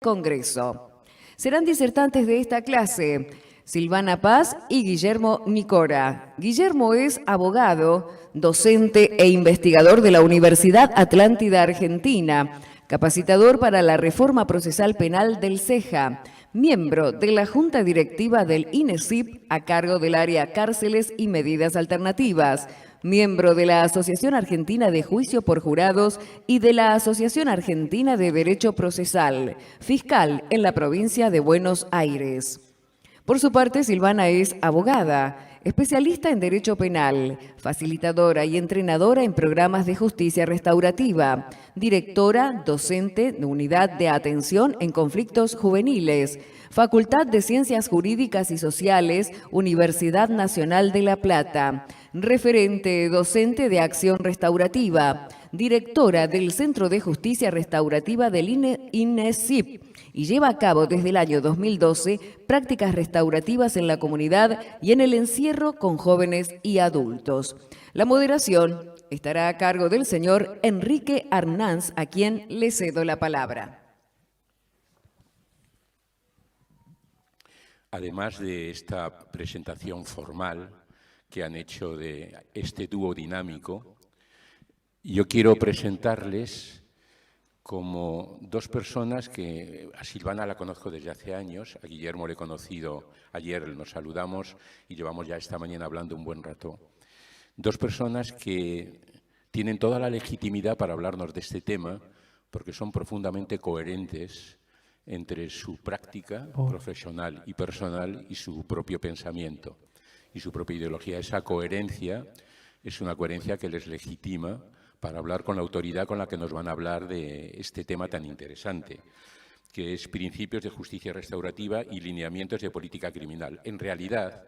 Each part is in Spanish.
Congreso. Serán disertantes de esta clase Silvana Paz y Guillermo Nicora. Guillermo es abogado, docente e investigador de la Universidad Atlántida Argentina, capacitador para la reforma procesal penal del CEJA, miembro de la Junta Directiva del INESIP a cargo del área Cárceles y Medidas Alternativas, miembro de la Asociación Argentina de Juicio por Jurados y de la Asociación Argentina de Derecho Procesal, fiscal en la provincia de Buenos Aires. Por su parte, Silvana es abogada, especialista en Derecho Penal, facilitadora y entrenadora en programas de justicia restaurativa, directora, docente de Unidad de Atención en Conflictos Juveniles, Facultad de Ciencias Jurídicas y Sociales, Universidad Nacional de La Plata, referente docente de Acción Restaurativa, directora del Centro de Justicia Restaurativa del INESIP, y lleva a cabo desde el año 2012 prácticas restaurativas en la comunidad y en el encierro con jóvenes y adultos. La moderación estará a cargo del señor Enrique Arnanz, a quien le cedo la palabra. Además de esta presentación formal que han hecho de este dúo dinámico, yo quiero presentarles como dos personas que a Silvana la conozco desde hace años, a Guillermo le he conocido ayer, nos saludamos y llevamos ya esta mañana hablando un buen rato. Dos personas que tienen toda la legitimidad para hablarnos de este tema porque son profundamente coherentes entre su práctica profesional y personal y su propio pensamiento y su propia ideología. Esa coherencia es una coherencia que les legitima para hablar con la autoridad con la que nos van a hablar de este tema tan interesante, que es principios de justicia restaurativa y lineamientos de política criminal. En realidad,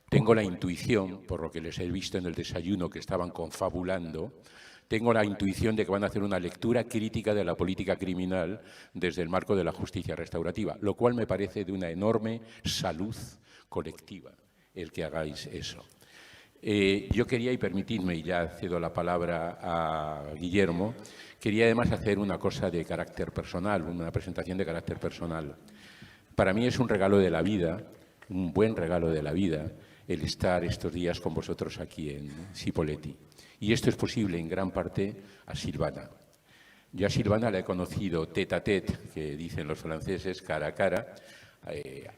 tengo la intuición, por lo que les he visto en el desayuno que estaban confabulando, tengo la intuición de que van a hacer una lectura crítica de la política criminal desde el marco de la justicia restaurativa, lo cual me parece de una enorme salud colectiva el que hagáis eso. Yo quería, y permitidme, y ya cedo la palabra a Guillermo, quería además hacer una cosa de carácter personal, una presentación de carácter personal. Para mí es un regalo de la vida, un buen regalo de la vida, el estar estos días con vosotros aquí en Cipolletti. Y esto es posible en gran parte a Silvana. Yo a Silvana la he conocido tête à tête, que dicen los franceses, cara a cara,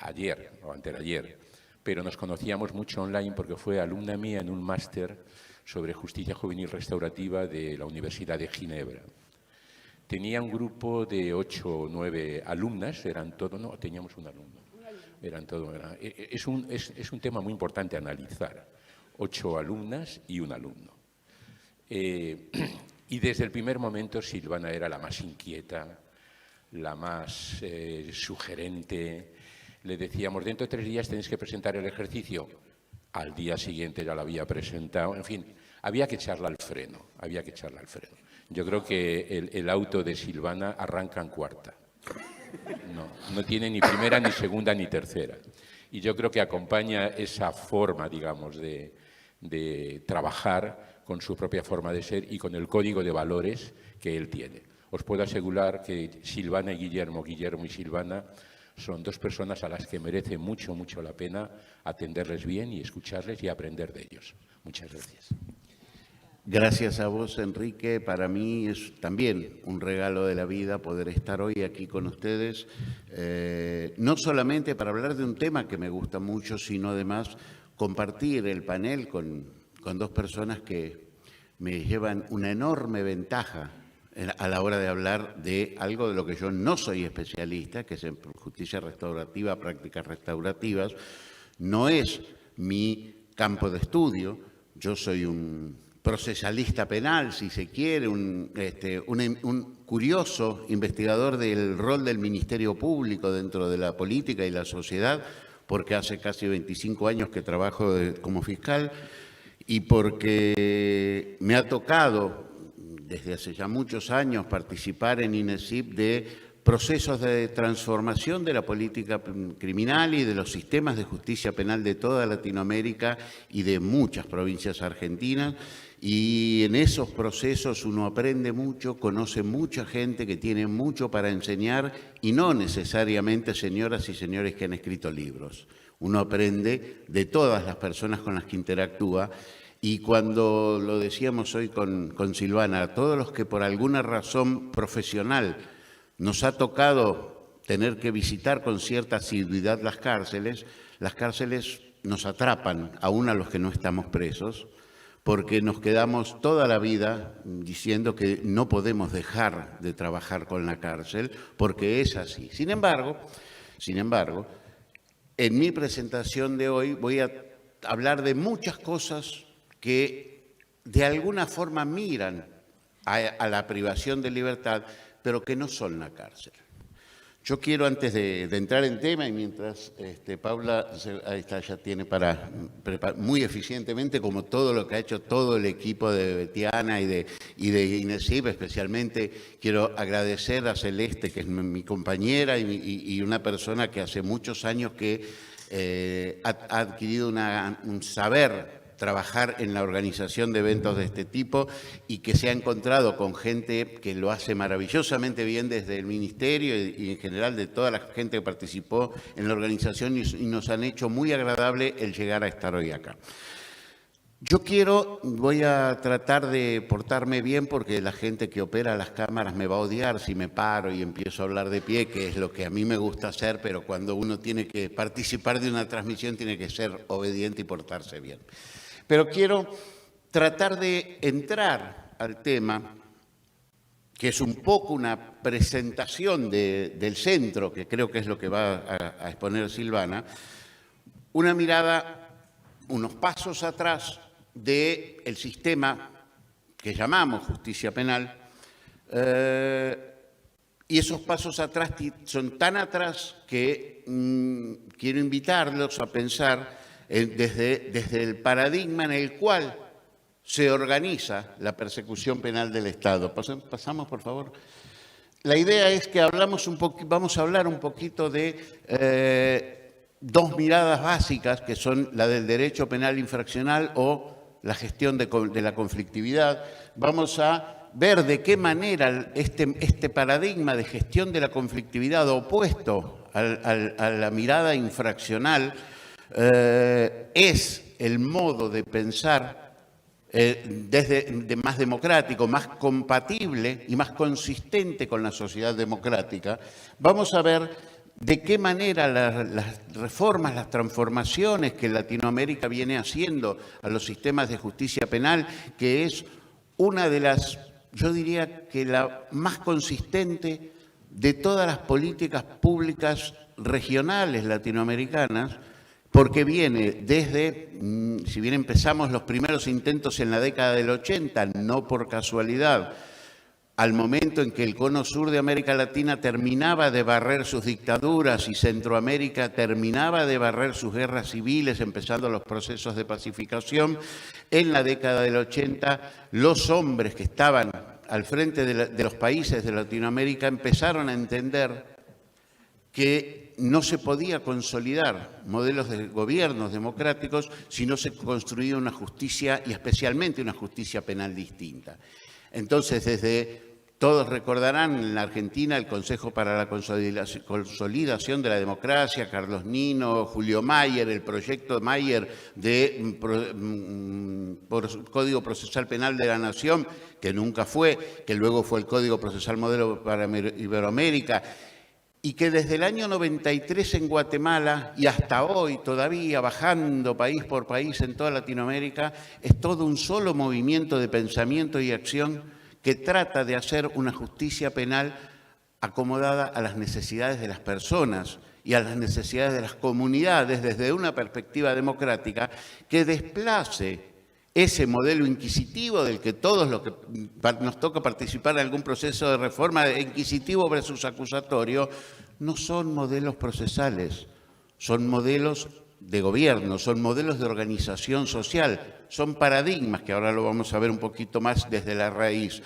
ayer o anteayer. Pero nos conocíamos mucho online porque fue alumna mía en un máster sobre justicia juvenil restaurativa de la Universidad de Ginebra. Tenía un grupo de 8 o 9 alumnas, eran todo, no, teníamos un alumno. Eran todo, es un tema muy importante analizar. 8 alumnas y un alumno. Y desde el primer momento Silvana era la más inquieta, la más sugerente. Le decíamos, dentro de 3 días tenéis que presentar el ejercicio. Al día siguiente ya lo había presentado. En fin, había que echarla al freno, había que echarla al freno. Yo creo que el auto de Silvana arranca en cuarta. No tiene ni primera, ni segunda, ni tercera. Y yo creo que acompaña esa forma, digamos, de trabajar con su propia forma de ser y con el código de valores que él tiene. Os puedo asegurar que Silvana y Guillermo y Silvana son dos personas a las que merece mucho, mucho la pena atenderles bien y escucharles y aprender de ellos. Muchas gracias. Gracias a vos, Enrique. Para mí es también un regalo de la vida poder estar hoy aquí con ustedes, no solamente para hablar de un tema que me gusta mucho, sino además compartir el panel con dos personas que me llevan una enorme ventaja a la hora de hablar de algo de lo que yo no soy especialista, que es en justicia restaurativa, prácticas restaurativas. No es mi campo de estudio. Yo soy un procesalista penal, si se quiere, un curioso investigador del rol del Ministerio Público dentro de la política y la sociedad, porque hace casi 25 años que trabajo como fiscal y porque me ha tocado desde hace ya muchos años participar en INESIP de procesos de transformación de la política criminal y de los sistemas de justicia penal de toda Latinoamérica y de muchas provincias argentinas. Y en esos procesos uno aprende mucho, conoce mucha gente que tiene mucho para enseñar y no necesariamente señoras y señores que han escrito libros. Uno aprende de todas las personas con las que interactúa. Y cuando lo decíamos hoy con Silvana, todos los que por alguna razón profesional nos ha tocado tener que visitar con cierta asiduidad las cárceles nos atrapan, aún a los que no estamos presos, porque nos quedamos toda la vida diciendo que no podemos dejar de trabajar con la cárcel, porque es así. Sin embargo, en mi presentación de hoy voy a hablar de muchas cosas que de alguna forma miran a la privación de libertad, pero que no son la cárcel. Yo quiero, antes de entrar en tema, y mientras Paula ahí está, ya tiene para muy eficientemente, como todo lo que ha hecho todo el equipo de Betiana y de INESIP, especialmente quiero agradecer a Celeste, que es mi compañera y una persona que hace muchos años que ha adquirido un saber trabajar en la organización de eventos de este tipo y que se ha encontrado con gente que lo hace maravillosamente bien desde el Ministerio y en general de toda la gente que participó en la organización y nos han hecho muy agradable el llegar a estar hoy acá. Voy a tratar de portarme bien porque la gente que opera las cámaras me va a odiar si me paro y empiezo a hablar de pie, que es lo que a mí me gusta hacer, pero cuando uno tiene que participar de una transmisión tiene que ser obediente y portarse bien. Pero quiero tratar de entrar al tema, que es un poco una presentación del centro, que creo que es lo que va a exponer Silvana, una mirada, unos pasos atrás del sistema que llamamos justicia penal, y esos pasos atrás son tan atrás que quiero invitarlos a pensar desde el paradigma en el cual se organiza la persecución penal del Estado. Pasamos, por favor. La idea es que vamos a hablar un poquito de dos miradas básicas, que son la del derecho penal infraccional o la gestión de la conflictividad. Vamos a ver de qué manera este paradigma de gestión de la conflictividad opuesto a la mirada infraccional es el modo de pensar más democrático, más compatible y más consistente con la sociedad democrática. Vamos a ver de qué manera las reformas, las transformaciones que Latinoamérica viene haciendo a los sistemas de justicia penal, que es una de las, yo diría que la más consistente de todas las políticas públicas regionales latinoamericanas, porque viene desde, si bien empezamos los primeros intentos en la década del 80, no por casualidad, al momento en que el cono sur de América Latina terminaba de barrer sus dictaduras y Centroamérica terminaba de barrer sus guerras civiles, empezando los procesos de pacificación, en la década del 80 los hombres que estaban al frente de los países de Latinoamérica empezaron a entender que no se podía consolidar modelos de gobiernos democráticos si no se construía una justicia y especialmente una justicia penal distinta. Entonces, todos recordarán en la Argentina el Consejo para la Consolidación de la Democracia, Carlos Nino, Julio Mayer, el proyecto Mayer de Código Procesal Penal de la Nación, que nunca fue, que luego fue el Código Procesal Modelo para Iberoamérica, y que desde el año 93 en Guatemala y hasta hoy todavía bajando país por país en toda Latinoamérica, es todo un solo movimiento de pensamiento y acción que trata de hacer una justicia penal acomodada a las necesidades de las personas y a las necesidades de las comunidades desde una perspectiva democrática que desplace ese modelo inquisitivo del que todos los que nos toca participar en algún proceso de reforma, inquisitivo versus acusatorio, no son modelos procesales, son modelos de gobierno, son modelos de organización social, son paradigmas que ahora lo vamos a ver un poquito más desde la raíz.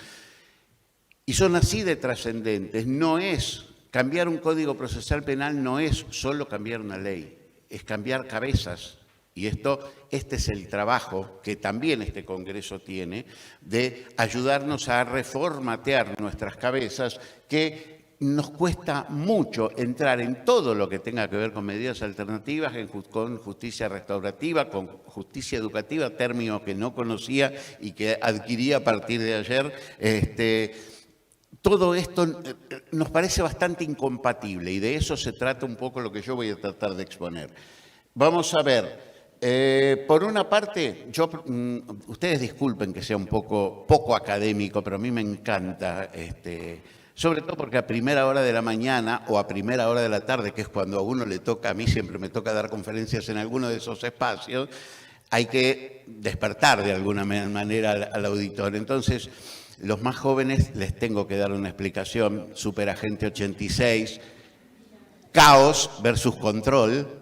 Y son así de trascendentes. No es cambiar un código procesal penal no es solo cambiar una ley, es cambiar cabezas. Y este es el trabajo que también este Congreso tiene, de ayudarnos a reformatear nuestras cabezas, que nos cuesta mucho entrar en todo lo que tenga que ver con medidas alternativas, con justicia restaurativa, con justicia educativa, término que no conocía y que adquirí a partir de ayer. Todo esto nos parece bastante incompatible y de eso se trata un poco lo que yo voy a tratar de exponer. Vamos a ver. Por una parte, ustedes disculpen que sea un poco académico, pero a mí me encanta, sobre todo porque a primera hora de la mañana o a primera hora de la tarde, que es cuando a uno le toca, a mí siempre me toca dar conferencias en alguno de esos espacios, hay que despertar de alguna manera al auditor. Entonces, los más jóvenes les tengo que dar una explicación. Superagente 86, caos versus control.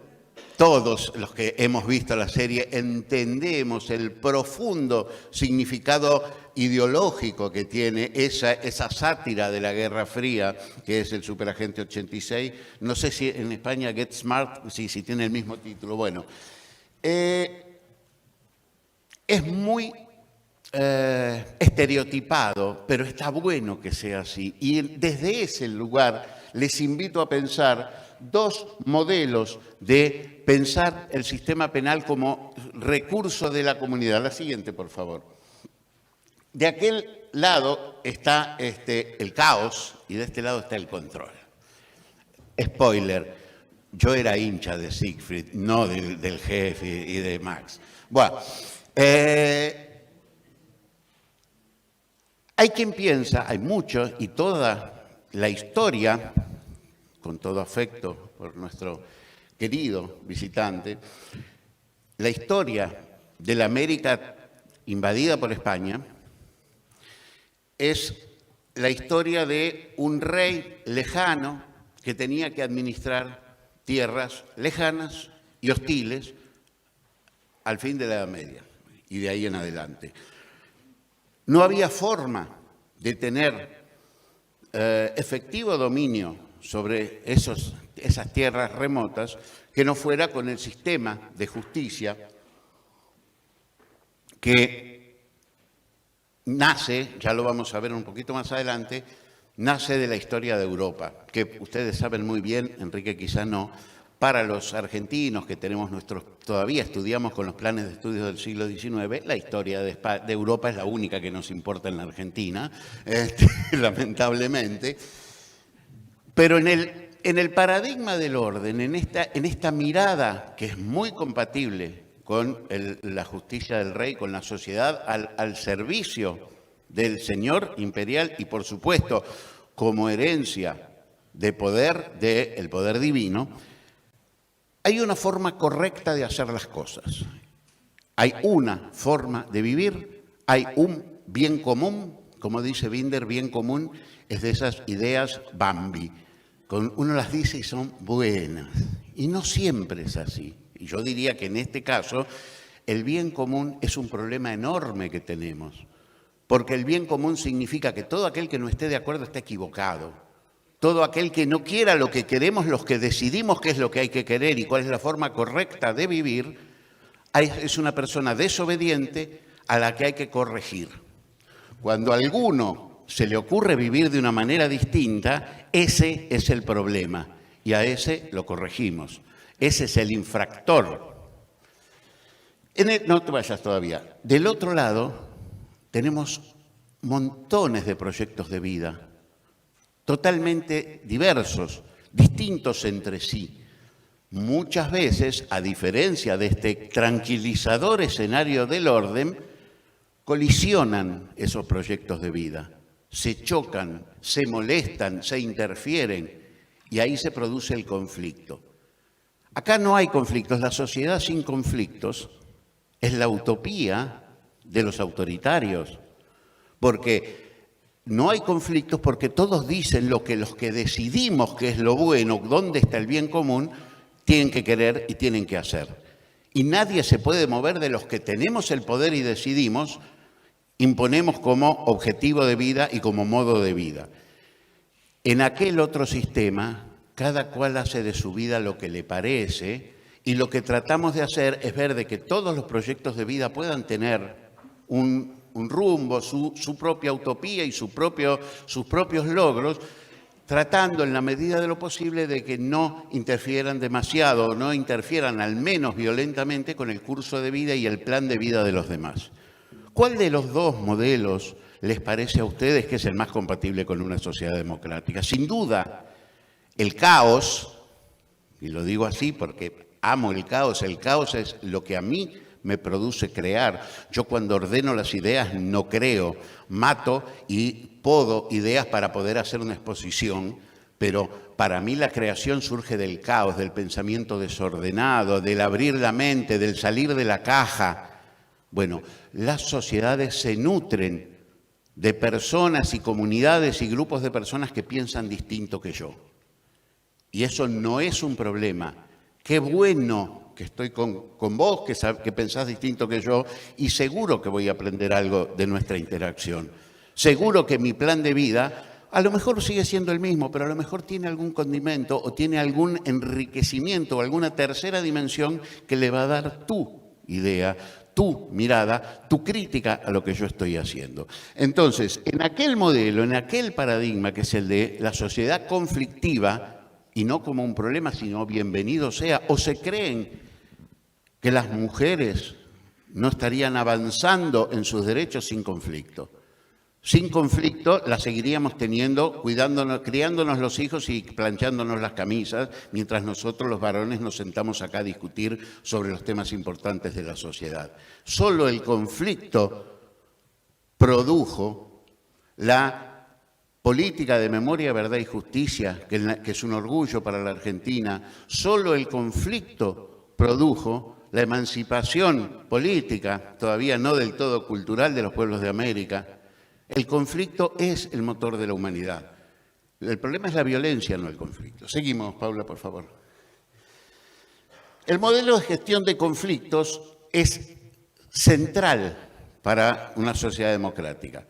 Todos los que hemos visto la serie entendemos el profundo significado ideológico que tiene esa sátira de la Guerra Fría, que es el Superagente 86. No sé si en España Get Smart, si tiene el mismo título. Bueno, es muy estereotipado, pero está bueno que sea así. Y desde ese lugar les invito a pensar dos modelos de pensar el sistema penal como recurso de la comunidad. La siguiente, por favor. De aquel lado está el caos y de este lado está el control. Spoiler, yo era hincha de Siegfried, no del jefe y de Max. Bueno, hay quien piensa, hay muchos, y toda la historia, con todo afecto por nuestro querido visitante, la historia de la América invadida por España es la historia de un rey lejano que tenía que administrar tierras lejanas y hostiles al fin de la Edad Media y de ahí en adelante. No había forma de tener efectivo dominio sobre esas tierras remotas que no fuera con el sistema de justicia que nace, ya lo vamos a ver un poquito más adelante, nace de la historia de Europa, que ustedes saben muy bien, Enrique quizá no, para los argentinos que tenemos todavía estudiamos con los planes de estudios del siglo XIX, la historia de Europa es la única que nos importa en la Argentina, lamentablemente. Pero en el paradigma del orden, en esta mirada que es muy compatible con la justicia del rey, con la sociedad al servicio del señor imperial y, por supuesto, como herencia de poder del poder divino, hay una forma correcta de hacer las cosas. Hay una forma de vivir, hay un bien común, como dice Binder, bien común es de esas ideas Bambi. Uno las dice y son buenas, y no siempre es así. Y yo diría que en este caso el bien común es un problema enorme que tenemos, porque el bien común significa que todo aquel que no esté de acuerdo está equivocado. Todo aquel que no quiera lo que queremos, los que decidimos qué es lo que hay que querer y cuál es la forma correcta de vivir, es una persona desobediente a la que hay que corregir. Cuando a alguno se le ocurre vivir de una manera distinta, ese es el problema y a ese lo corregimos. Ese es el infractor. No te vayas todavía. Del otro lado tenemos montones de proyectos de vida, totalmente diversos, distintos entre sí. Muchas veces, a diferencia de este tranquilizador escenario del orden, colisionan esos proyectos de vida, se chocan, se molestan, se interfieren y ahí se produce el conflicto. Acá no hay conflictos, la sociedad sin conflictos es la utopía de los autoritarios, porque no hay conflictos porque todos dicen lo que los que decidimos que es lo bueno, dónde está el bien común, tienen que querer y tienen que hacer. Y nadie se puede mover de los que tenemos el poder y decidimos, imponemos como objetivo de vida y como modo de vida. En aquel otro sistema, cada cual hace de su vida lo que le parece y lo que tratamos de hacer es ver de que todos los proyectos de vida puedan tener un rumbo, su propia utopía y sus propios logros, tratando en la medida de lo posible de que no interfieran demasiado, no interfieran al menos violentamente con el curso de vida y el plan de vida de los demás. ¿Cuál de los dos modelos les parece a ustedes que es el más compatible con una sociedad democrática? Sin duda, el caos, y lo digo así porque amo el caos es lo que a mí me produce crear. Yo cuando ordeno las ideas no creo, mato y podo ideas para poder hacer una exposición, pero para mí la creación surge del caos, del pensamiento desordenado, del abrir la mente, del salir de la caja. Bueno, las sociedades se nutren de personas y comunidades y grupos de personas que piensan distinto que yo. Y eso no es un problema. Qué bueno que estoy con vos, que pensás distinto que yo, y seguro que voy a aprender algo de nuestra interacción. Seguro que mi plan de vida a lo mejor sigue siendo el mismo, pero a lo mejor tiene algún condimento o tiene algún enriquecimiento o alguna tercera dimensión que le va a dar tu idea, tu mirada, tu crítica a lo que yo estoy haciendo. Entonces, en aquel modelo, en aquel paradigma que es el de la sociedad conflictiva, y no como un problema, sino bienvenido sea, o se creen que las mujeres no estarían avanzando en sus derechos sin conflicto. Sin conflicto las seguiríamos teniendo, cuidándonos, criándonos los hijos y planchándonos las camisas, mientras nosotros los varones nos sentamos acá a discutir sobre los temas importantes de la sociedad. Solo el conflicto produjo la política de memoria, verdad y justicia, que es un orgullo para la Argentina. Solo el conflicto produjo la emancipación política, todavía no del todo cultural, de los pueblos de América. El conflicto es el motor de la humanidad. El problema es la violencia, no el conflicto. Seguimos, Paula, por favor. El modelo de gestión de conflictos es central para una sociedad democrática.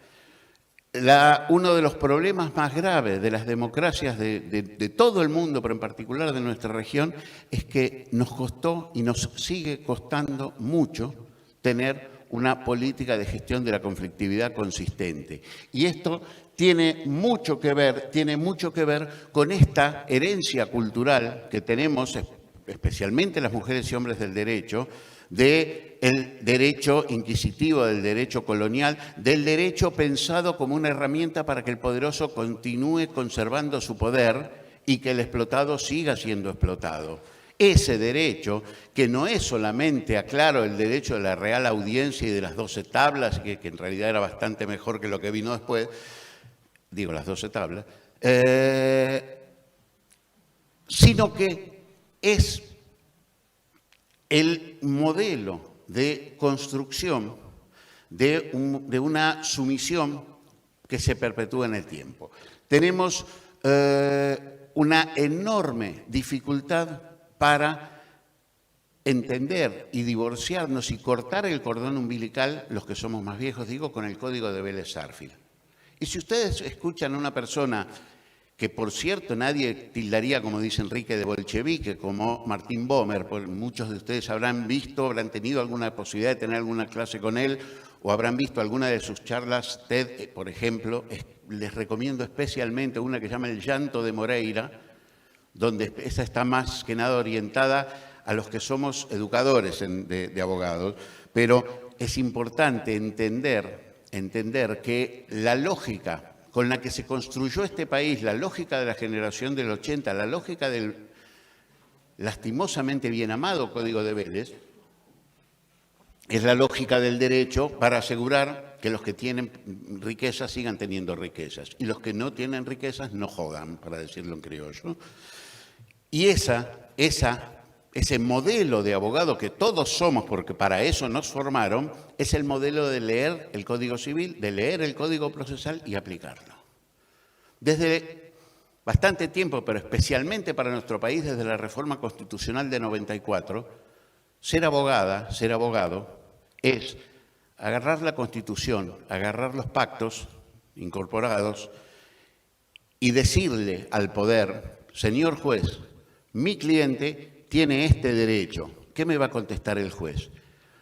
Uno de los problemas más graves de las democracias de todo el mundo, pero en particular de nuestra región, es que nos costó y nos sigue costando mucho tener una política de gestión de la conflictividad consistente. Y esto tiene mucho que ver con esta herencia cultural que tenemos, especialmente las mujeres y hombres del derecho, del derecho inquisitivo, del derecho colonial, del derecho pensado como una herramienta para que el poderoso continúe conservando su poder y que el explotado siga siendo explotado. Ese derecho, que no es solamente, aclaro, el derecho de la Real Audiencia y de las 12 tablas, que en realidad era bastante mejor que lo que vino después, digo las 12 tablas, sino que es el modelo de construcción de una sumisión que se perpetúa en el tiempo. Tenemos una enorme dificultad para entender y divorciarnos y cortar el cordón umbilical, los que somos más viejos, digo, con el código de Vélez-Sarsfield. Y si ustedes escuchan a una persona que, por cierto, nadie tildaría, como dice Enrique, de bolchevique, como Martín Bomer, porque muchos de ustedes habrán visto, habrán tenido alguna posibilidad de tener alguna clase con él, o habrán visto alguna de sus charlas TED, por ejemplo. Les recomiendo especialmente una que se llama El llanto de Moreira, donde esa está más que nada orientada a los que somos educadores de abogados, pero es importante entender que la lógica con la que se construyó este país, la lógica de la generación del 80, la lógica del lastimosamente bien amado Código de Vélez, es la lógica del derecho para asegurar que los que tienen riquezas sigan teniendo riquezas y los que no tienen riquezas no jodan, para decirlo en criollo. Y ese modelo de abogado que todos somos, porque para eso nos formaron, es el modelo de leer el Código Civil, de leer el Código Procesal y aplicarlo. Desde bastante tiempo, pero especialmente para nuestro país, desde la Reforma Constitucional de 94, ser abogado, es agarrar la Constitución, agarrar los pactos incorporados y decirle al poder, señor juez, mi cliente tiene este derecho. ¿Qué me va a contestar el juez?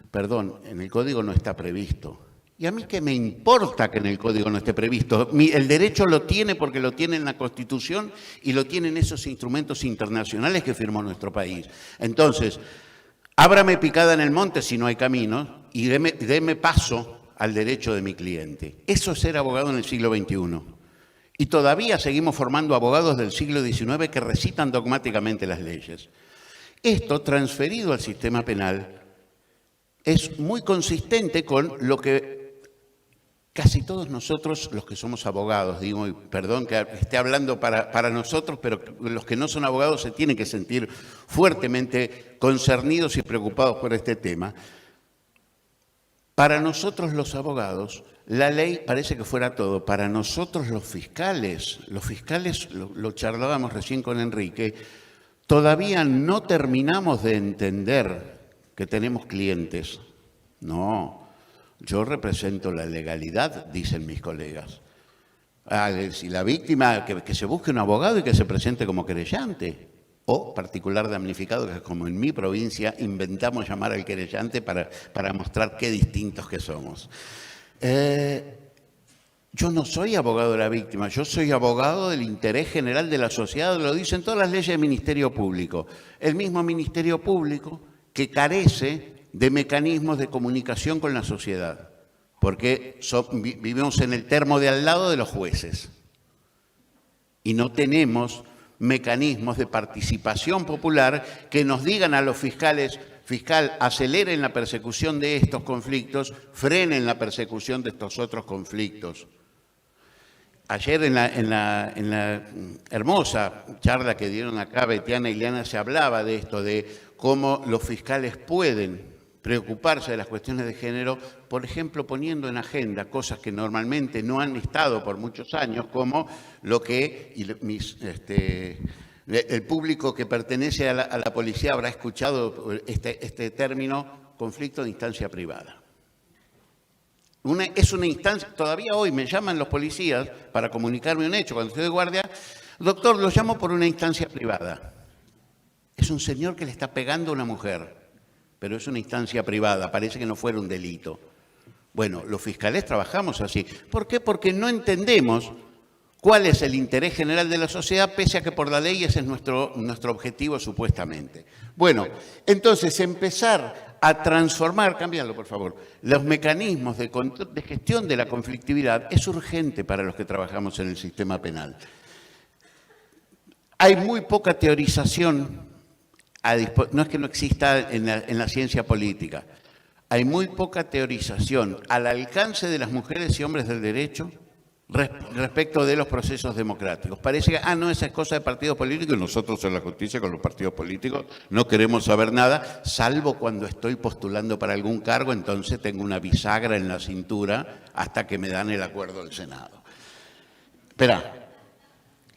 Perdón, en el código no está previsto. ¿Y a mí qué me importa que en el código no esté previsto? El derecho lo tiene porque lo tiene en la Constitución y lo tienen esos instrumentos internacionales que firmó nuestro país. Entonces, ábrame picada en el monte si no hay camino y deme paso al derecho de mi cliente. Eso es ser abogado en el siglo XXI. Y todavía seguimos formando abogados del siglo XIX que recitan dogmáticamente las leyes. Esto, transferido al sistema penal, es muy consistente con lo que casi todos nosotros, los que somos abogados, digo, y perdón que esté hablando para nosotros, pero los que no son abogados se tienen que sentir fuertemente concernidos y preocupados por este tema. Para nosotros los abogados, la ley parece que fuera todo. Para nosotros los fiscales, lo charlábamos recién con Enrique, todavía no terminamos de entender que tenemos clientes. No. Yo represento la legalidad, dicen mis colegas. Si la víctima, que se busque un abogado y que se presente como querellante o particular damnificado, que es como en mi provincia inventamos llamar al querellante para mostrar qué distintos que somos. Yo no soy abogado de la víctima, yo soy abogado del interés general de la sociedad, lo dicen todas las leyes del Ministerio Público. El mismo Ministerio Público que carece de mecanismos de comunicación con la sociedad, porque vivimos en el termo de al lado de los jueces y no tenemos mecanismos de participación popular que nos digan a los fiscales, fiscal, aceleren la persecución de estos conflictos, frenen la persecución de estos otros conflictos. Ayer en la hermosa charla que dieron acá Betiana y Liana se hablaba de esto, de cómo los fiscales pueden preocuparse de las cuestiones de género, por ejemplo, poniendo en agenda cosas que normalmente no han estado por muchos años, como lo que el público que pertenece a la policía habrá escuchado este término, conflicto de instancia privada. Es una instancia, todavía hoy me llaman los policías para comunicarme un hecho, cuando estoy de guardia, doctor, lo llamo por una instancia privada. Es un señor que le está pegando a una mujer, pero es una instancia privada, parece que no fuera un delito. Bueno, los fiscales trabajamos así. ¿Por qué? Porque no entendemos cuál es el interés general de la sociedad, pese a que por la ley ese es nuestro objetivo supuestamente. Bueno, entonces empezar a transformar, cámbialo por favor, los mecanismos de gestión de la conflictividad es urgente para los que trabajamos en el sistema penal. Hay muy poca teorización. No es que no exista en la ciencia política, hay muy poca teorización al alcance de las mujeres y hombres del derecho respecto de los procesos democráticos. Parece que, no, esa es cosa de partidos políticos y nosotros en la justicia con los partidos políticos no queremos saber nada, salvo cuando estoy postulando para algún cargo, entonces tengo una bisagra en la cintura hasta que me dan el acuerdo del Senado. Espera.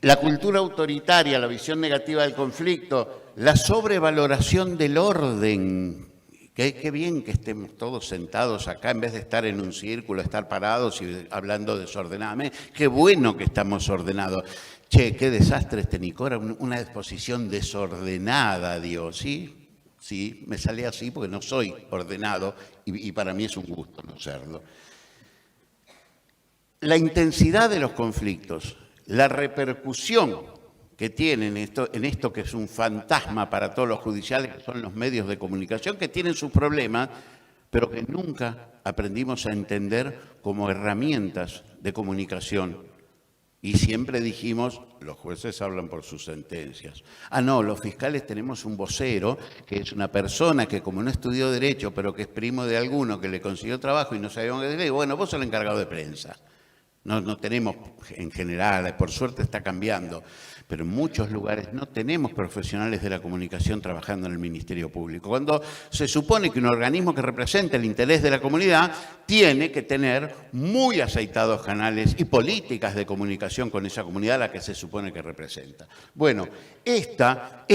La cultura autoritaria, la visión negativa del conflicto, la sobrevaloración del orden. Qué bien que estemos todos sentados acá en vez de estar en un círculo, estar parados y hablando desordenadamente. Qué bueno que estamos ordenados. Che, qué desastre Nicora, una exposición desordenada, Dios, ¿sí? Sí, me sale así porque no soy ordenado y para mí es un gusto no serlo. La intensidad de los conflictos, la repercusión que tienen en esto que es un fantasma para todos los judiciales, que son los medios de comunicación, que tienen sus problemas, pero que nunca aprendimos a entender como herramientas de comunicación. Y siempre dijimos, los jueces hablan por sus sentencias. No, los fiscales tenemos un vocero, que es una persona que como no estudió Derecho, pero que es primo de alguno que le consiguió trabajo y no sabía dónde decir, bueno, vos sos el encargado de prensa. No tenemos, en general, por suerte está cambiando, pero en muchos lugares no tenemos profesionales de la comunicación trabajando en el Ministerio Público. Cuando se supone que un organismo que representa el interés de la comunidad tiene que tener muy aceitados canales y políticas de comunicación con esa comunidad a la que se supone que representa. Bueno, esta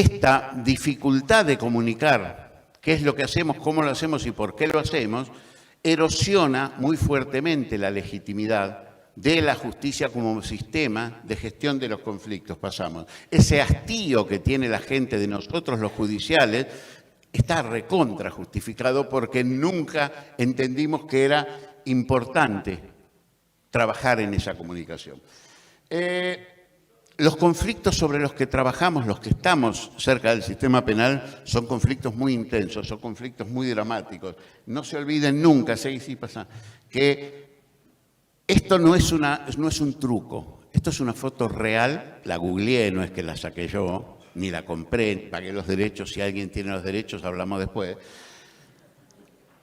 dificultad de comunicar qué es lo que hacemos, cómo lo hacemos y por qué lo hacemos, erosiona muy fuertemente la legitimidad de la justicia como sistema de gestión de los conflictos. Pasamos. Ese hastío que tiene la gente de nosotros, los judiciales, está recontra justificado porque nunca entendimos que era importante trabajar en esa comunicación. Los conflictos sobre los que trabajamos, los que estamos cerca del sistema penal, son conflictos muy intensos, son conflictos muy dramáticos. No se olviden nunca, sí pasa, que esto no es un truco, esto es una foto real, la googleé, no es que la saqué yo, ni la compré, pagué los derechos, si alguien tiene los derechos hablamos después.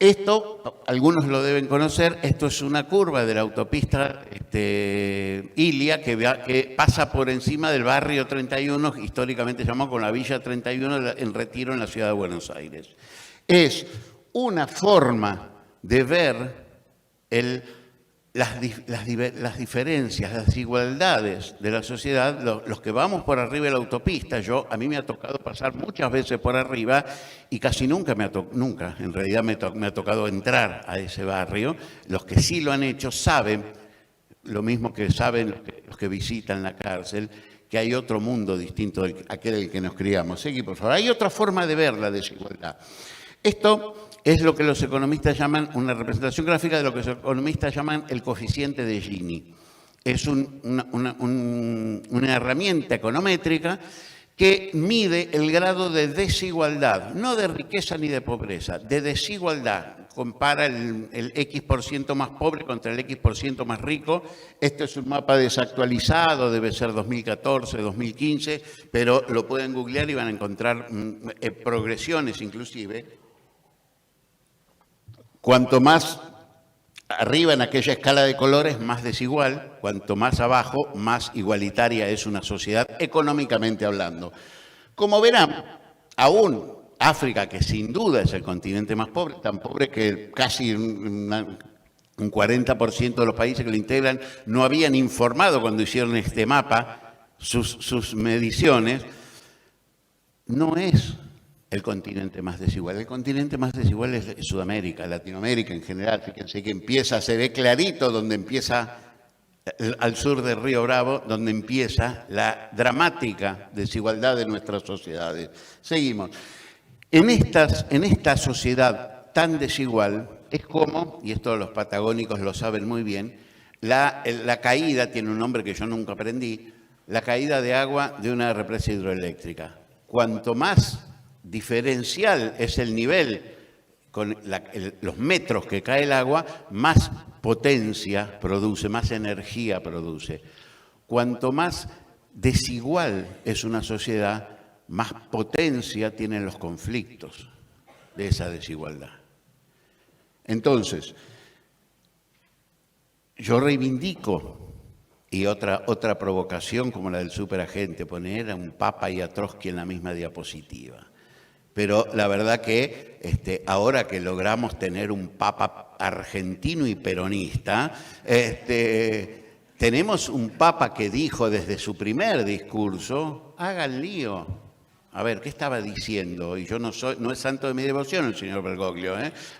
Esto, algunos lo deben conocer, esto es una curva de la autopista Ilia que pasa por encima del barrio 31, históricamente llamado con la Villa 31 en Retiro en la ciudad de Buenos Aires. Es una forma de ver las diferencias, las desigualdades de la sociedad. Los que vamos por arriba de la autopista, a mí me ha tocado pasar muchas veces por arriba y casi nunca en realidad me ha tocado entrar a ese barrio. Los que sí lo han hecho saben, lo mismo que saben los que visitan la cárcel, que hay otro mundo distinto a aquel en el que nos criamos. Seguí, por favor. Hay otra forma de ver la desigualdad. Esto es lo que los economistas llaman, una representación gráfica de lo que los economistas llaman el coeficiente de Gini. Es una herramienta econométrica que mide el grado de desigualdad, no de riqueza ni de pobreza, de desigualdad. Compara el X% más pobre contra el X% más rico. Este es un mapa desactualizado, debe ser 2014, 2015, pero lo pueden googlear y van a encontrar progresiones inclusive. Cuanto más arriba en aquella escala de colores, más desigual. Cuanto más abajo, más igualitaria es una sociedad económicamente hablando. Como verán, aún África, que sin duda es el continente más pobre, tan pobre que casi un 40% de los países que lo integran no habían informado cuando hicieron este mapa sus mediciones, no es el continente más desigual. El continente más desigual es Sudamérica, Latinoamérica en general. Fíjense que se ve clarito donde empieza, al sur del Río Bravo, donde empieza la dramática desigualdad de nuestras sociedades. Seguimos. En esta sociedad tan desigual es como, y esto los patagónicos lo saben muy bien, la caída, tiene un nombre que yo nunca aprendí, la caída de agua de una represa hidroeléctrica. Cuanto más diferencial es el nivel con los metros que cae el agua, más potencia produce, más energía produce. Cuanto más desigual es una sociedad, más potencia tienen los conflictos de esa desigualdad. Entonces, yo reivindico, y otra provocación como la del superagente, poner a un Papa y a Trotsky en la misma diapositiva. Pero la verdad que ahora que logramos tener un Papa argentino y peronista, tenemos un Papa que dijo desde su primer discurso, hagan lío. A ver, ¿qué estaba diciendo? Y yo no es santo de mi devoción el señor Bergoglio,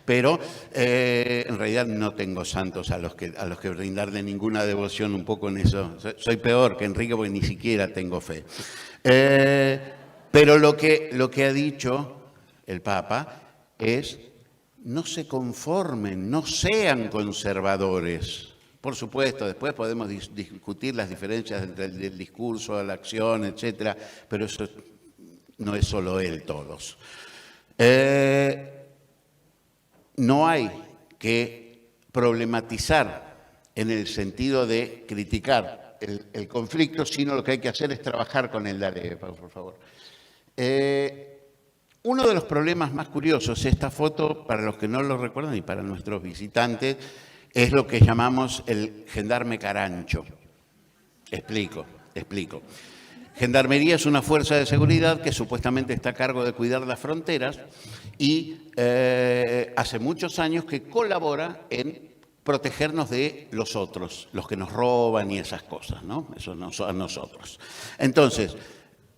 pero en realidad no tengo santos a los que brindarle ninguna devoción un poco en eso. Soy peor que Enrique porque ni siquiera tengo fe. Pero lo que ha dicho el Papa es, no se conformen, no sean conservadores. Por supuesto, después podemos discutir las diferencias entre el discurso, la acción, etcétera, pero eso no es solo él, todos. No hay que problematizar en el sentido de criticar el conflicto, sino lo que hay que hacer es trabajar con él. Dale, por favor. Uno de los problemas más curiosos, esta foto, para los que no lo recuerdan y para nuestros visitantes, es lo que llamamos el gendarme carancho. Explico. Gendarmería es una fuerza de seguridad que supuestamente está a cargo de cuidar las fronteras y hace muchos años que colabora en protegernos de los otros, los que nos roban y esas cosas, ¿no? Eso a nosotros. Entonces,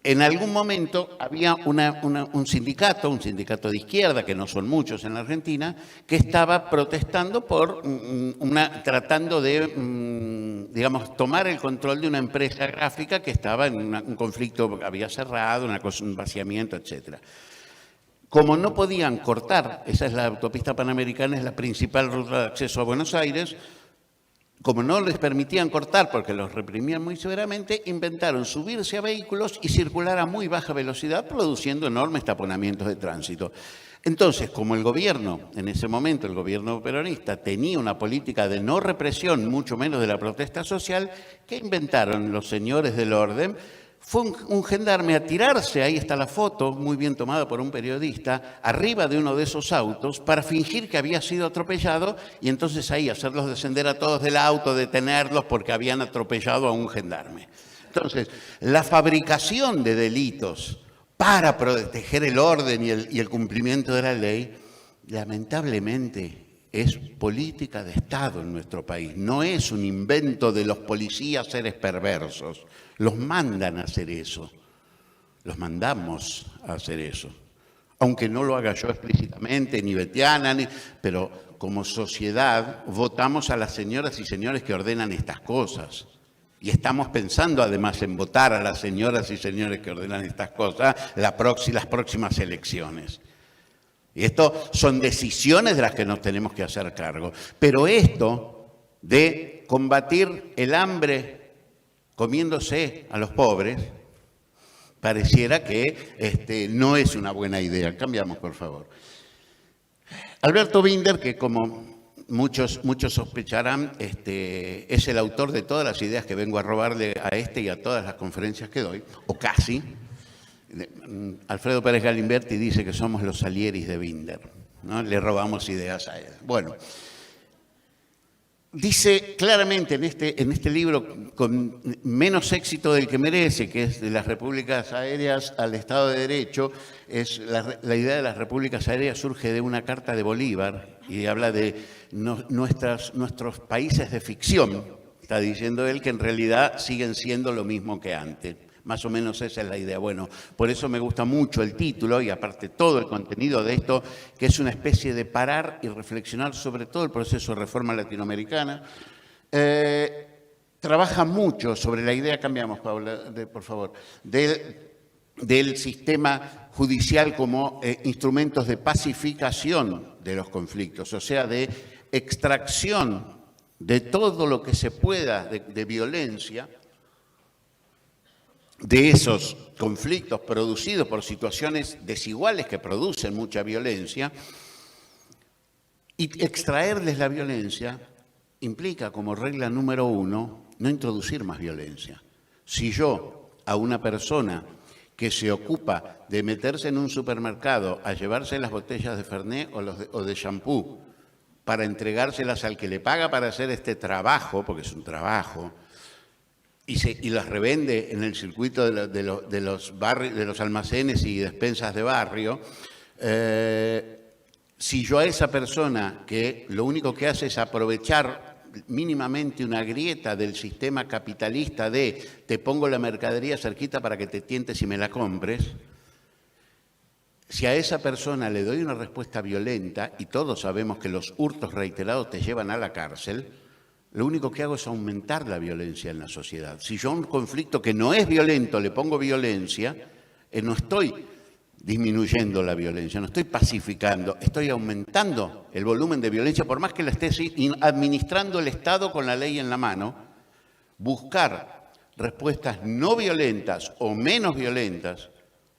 en algún momento había un sindicato de izquierda, que no son muchos en la Argentina, que estaba protestando por tratando de, digamos, tomar el control de una empresa gráfica que estaba en un conflicto, había cerrado, un vaciamiento, etcétera. Como no podían cortar, esa es la autopista panamericana, es la principal ruta de acceso a Buenos Aires, como no les permitían cortar porque los reprimían muy severamente, inventaron subirse a vehículos y circular a muy baja velocidad, produciendo enormes taponamientos de tránsito. Entonces, como el gobierno, en ese momento el gobierno peronista, tenía una política de no represión, mucho menos de la protesta social, ¿qué inventaron los señores del orden? Fue un gendarme a tirarse, ahí está la foto, muy bien tomada por un periodista, arriba de uno de esos autos para fingir que había sido atropellado y entonces ahí hacerlos descender a todos del auto, detenerlos porque habían atropellado a un gendarme. Entonces, la fabricación de delitos para proteger el orden y el cumplimiento de la ley, lamentablemente, es política de Estado en nuestro país. No es un invento de los policías seres perversos. Los mandan a hacer eso. Los mandamos a hacer eso. Aunque no lo haga yo explícitamente, ni Betiana, pero como sociedad votamos a las señoras y señores que ordenan estas cosas. Y estamos pensando además en votar a las señoras y señores que ordenan estas cosas las próximas elecciones. Y esto son decisiones de las que nos tenemos que hacer cargo. Pero esto de combatir el hambre comiéndose a los pobres, pareciera que no es una buena idea. Cambiamos, por favor. Alberto Binder, que como muchos sospecharán, es el autor de todas las ideas que vengo a robarle a y a todas las conferencias que doy, o casi. Alfredo Pérez Galimberti dice que somos los Salieris de Binder, ¿no? Le robamos ideas a él. Bueno, dice claramente en este libro, con menos éxito del que merece, que es de las repúblicas aéreas al Estado de Derecho, la idea de las repúblicas aéreas surge de una carta de Bolívar y habla de nuestros países de ficción. Está diciendo él que en realidad siguen siendo lo mismo que antes. Más o menos esa es la idea. Bueno, por eso me gusta mucho el título y aparte todo el contenido de esto, que es una especie de parar y reflexionar sobre todo el proceso de reforma latinoamericana. Trabaja mucho sobre la idea, cambiamos, Paula, por favor, del sistema judicial como instrumentos de pacificación de los conflictos, o sea, de extracción de todo lo que se pueda de violencia, de esos conflictos producidos por situaciones desiguales que producen mucha violencia, y extraerles la violencia implica, como regla número 1, no introducir más violencia. Si yo a una persona que se ocupa de meterse en un supermercado a llevarse las botellas de Fernet o de shampoo para entregárselas al que le paga para hacer este trabajo, porque es un trabajo, y las revende en el circuito de los almacenes y despensas de barrio, si yo a esa persona que lo único que hace es aprovechar mínimamente una grieta del sistema capitalista de te pongo la mercadería cerquita para que te tientes y me la compres, si a esa persona le doy una respuesta violenta, y todos sabemos que los hurtos reiterados te llevan a la cárcel, lo único que hago es aumentar la violencia en la sociedad. Si yo a un conflicto que no es violento le pongo violencia, no estoy disminuyendo la violencia, no estoy pacificando, estoy aumentando el volumen de violencia, por más que la esté administrando el Estado con la ley en la mano. Buscar respuestas no violentas o menos violentas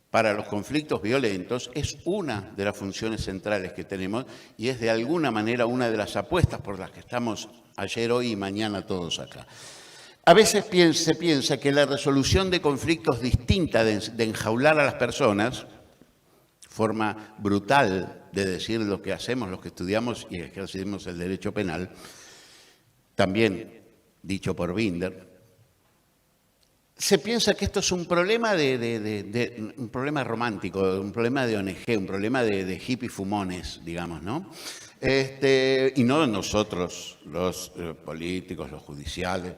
para los conflictos violentos es una de las funciones centrales que tenemos y es de alguna manera una de las apuestas por las que estamos ayer, hoy y mañana todos acá. A veces se piensa que la resolución de conflictos distinta de enjaular a las personas, forma brutal de decir lo que hacemos los que estudiamos y ejercemos el derecho penal, también dicho por Binder, se piensa que esto es un problema un problema romántico, un problema de ONG, un problema de hippies fumones, digamos, ¿no? Y no nosotros, los políticos, los judiciales.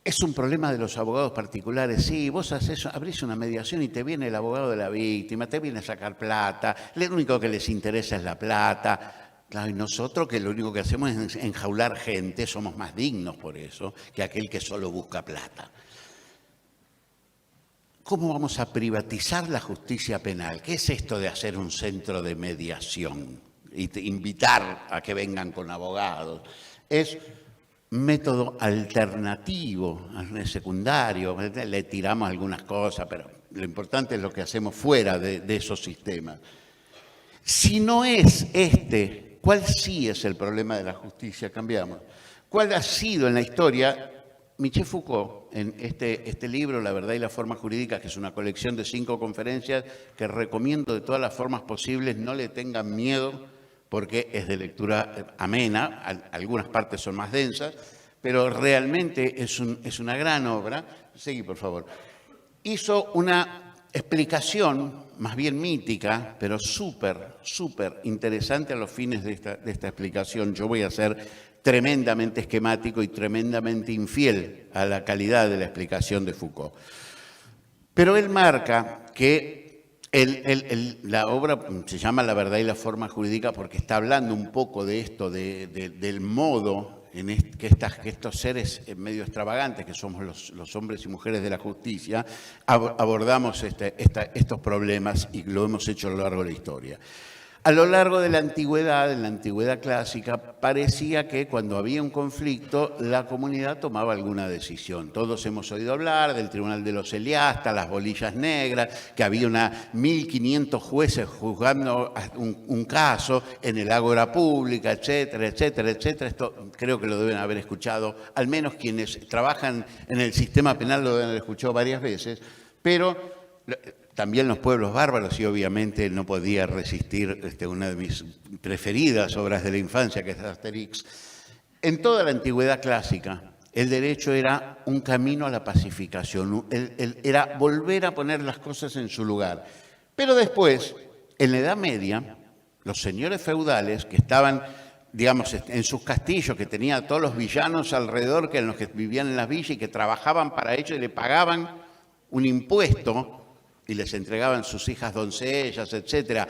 es un problema de los abogados particulares. Sí, vos abrís una mediación y te viene el abogado de la víctima, te viene a sacar plata, lo único que les interesa es la plata. Claro, y nosotros que lo único que hacemos es enjaular gente, somos más dignos por eso que aquel que solo busca plata. ¿Cómo vamos a privatizar la justicia penal? ¿Qué es esto de hacer un centro de mediación y invitar a que vengan con abogados? Es método alternativo, es secundario, le tiramos algunas cosas, pero lo importante es lo que hacemos fuera de esos sistemas. Si no es este, ¿cuál sí es el problema de la justicia? Cambiamos. ¿Cuál ha sido en la historia? Michel Foucault, en este libro, La verdad y la forma jurídica, que es una colección de 5 conferencias que recomiendo de todas las formas posibles, no le tengan miedo porque es de lectura amena, algunas partes son más densas, pero realmente es una gran obra. Seguí, por favor. Hizo una explicación, más bien mítica, pero súper interesante a los fines de esta explicación. Yo voy a ser tremendamente esquemático y tremendamente infiel a la calidad de la explicación de Foucault. Pero él marca que la obra se llama La verdad y la forma jurídica porque está hablando un poco de esto, del modo en que estos seres medio extravagantes, que somos los hombres y mujeres de la justicia, abordamos estos problemas y lo hemos hecho a lo largo de la historia. A lo largo de la antigüedad, en la antigüedad clásica, parecía que cuando había un conflicto, la comunidad tomaba alguna decisión. Todos hemos oído hablar del Tribunal de los Eliastas, las bolillas negras, que había 1.500 jueces juzgando un caso en el ágora pública, etcétera, etcétera, etcétera. Esto creo que lo deben haber escuchado, al menos quienes trabajan en el sistema penal lo deben haber escuchado varias veces, pero también los pueblos bárbaros, y obviamente no podía resistir una de mis preferidas obras de la infancia, que es Asterix. En toda la antigüedad clásica, el derecho era un camino a la pacificación, era volver a poner las cosas en su lugar. Pero después, en la Edad Media, los señores feudales que estaban, digamos, en sus castillos, que tenían a todos los villanos alrededor, que eran los que vivían en las villas y que trabajaban para ellos y le pagaban un impuesto y les entregaban sus hijas doncellas, etcétera,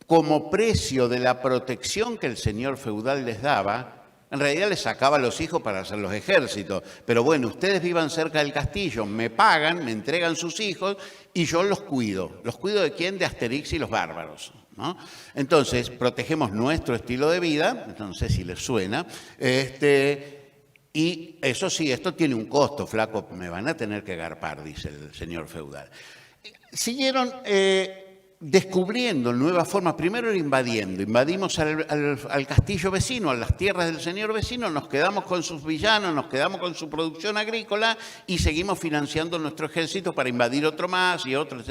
como precio de la protección que el señor feudal les daba. En realidad les sacaba a los hijos para hacer los ejércitos, pero bueno, ustedes vivan cerca del castillo, me pagan, me entregan sus hijos y yo los cuido. ¿Los cuido de quién? De Asterix y los bárbaros, ¿no? Entonces, protegemos nuestro estilo de vida, no sé si les suena, y eso sí, esto tiene un costo, flaco, me van a tener que garpar, dice el señor feudal. Siguieron descubriendo nuevas formas. Primero era invadimos al castillo vecino, a las tierras del señor vecino, nos quedamos con sus villanos, nos quedamos con su producción agrícola y seguimos financiando nuestro ejército para invadir otro más y otro.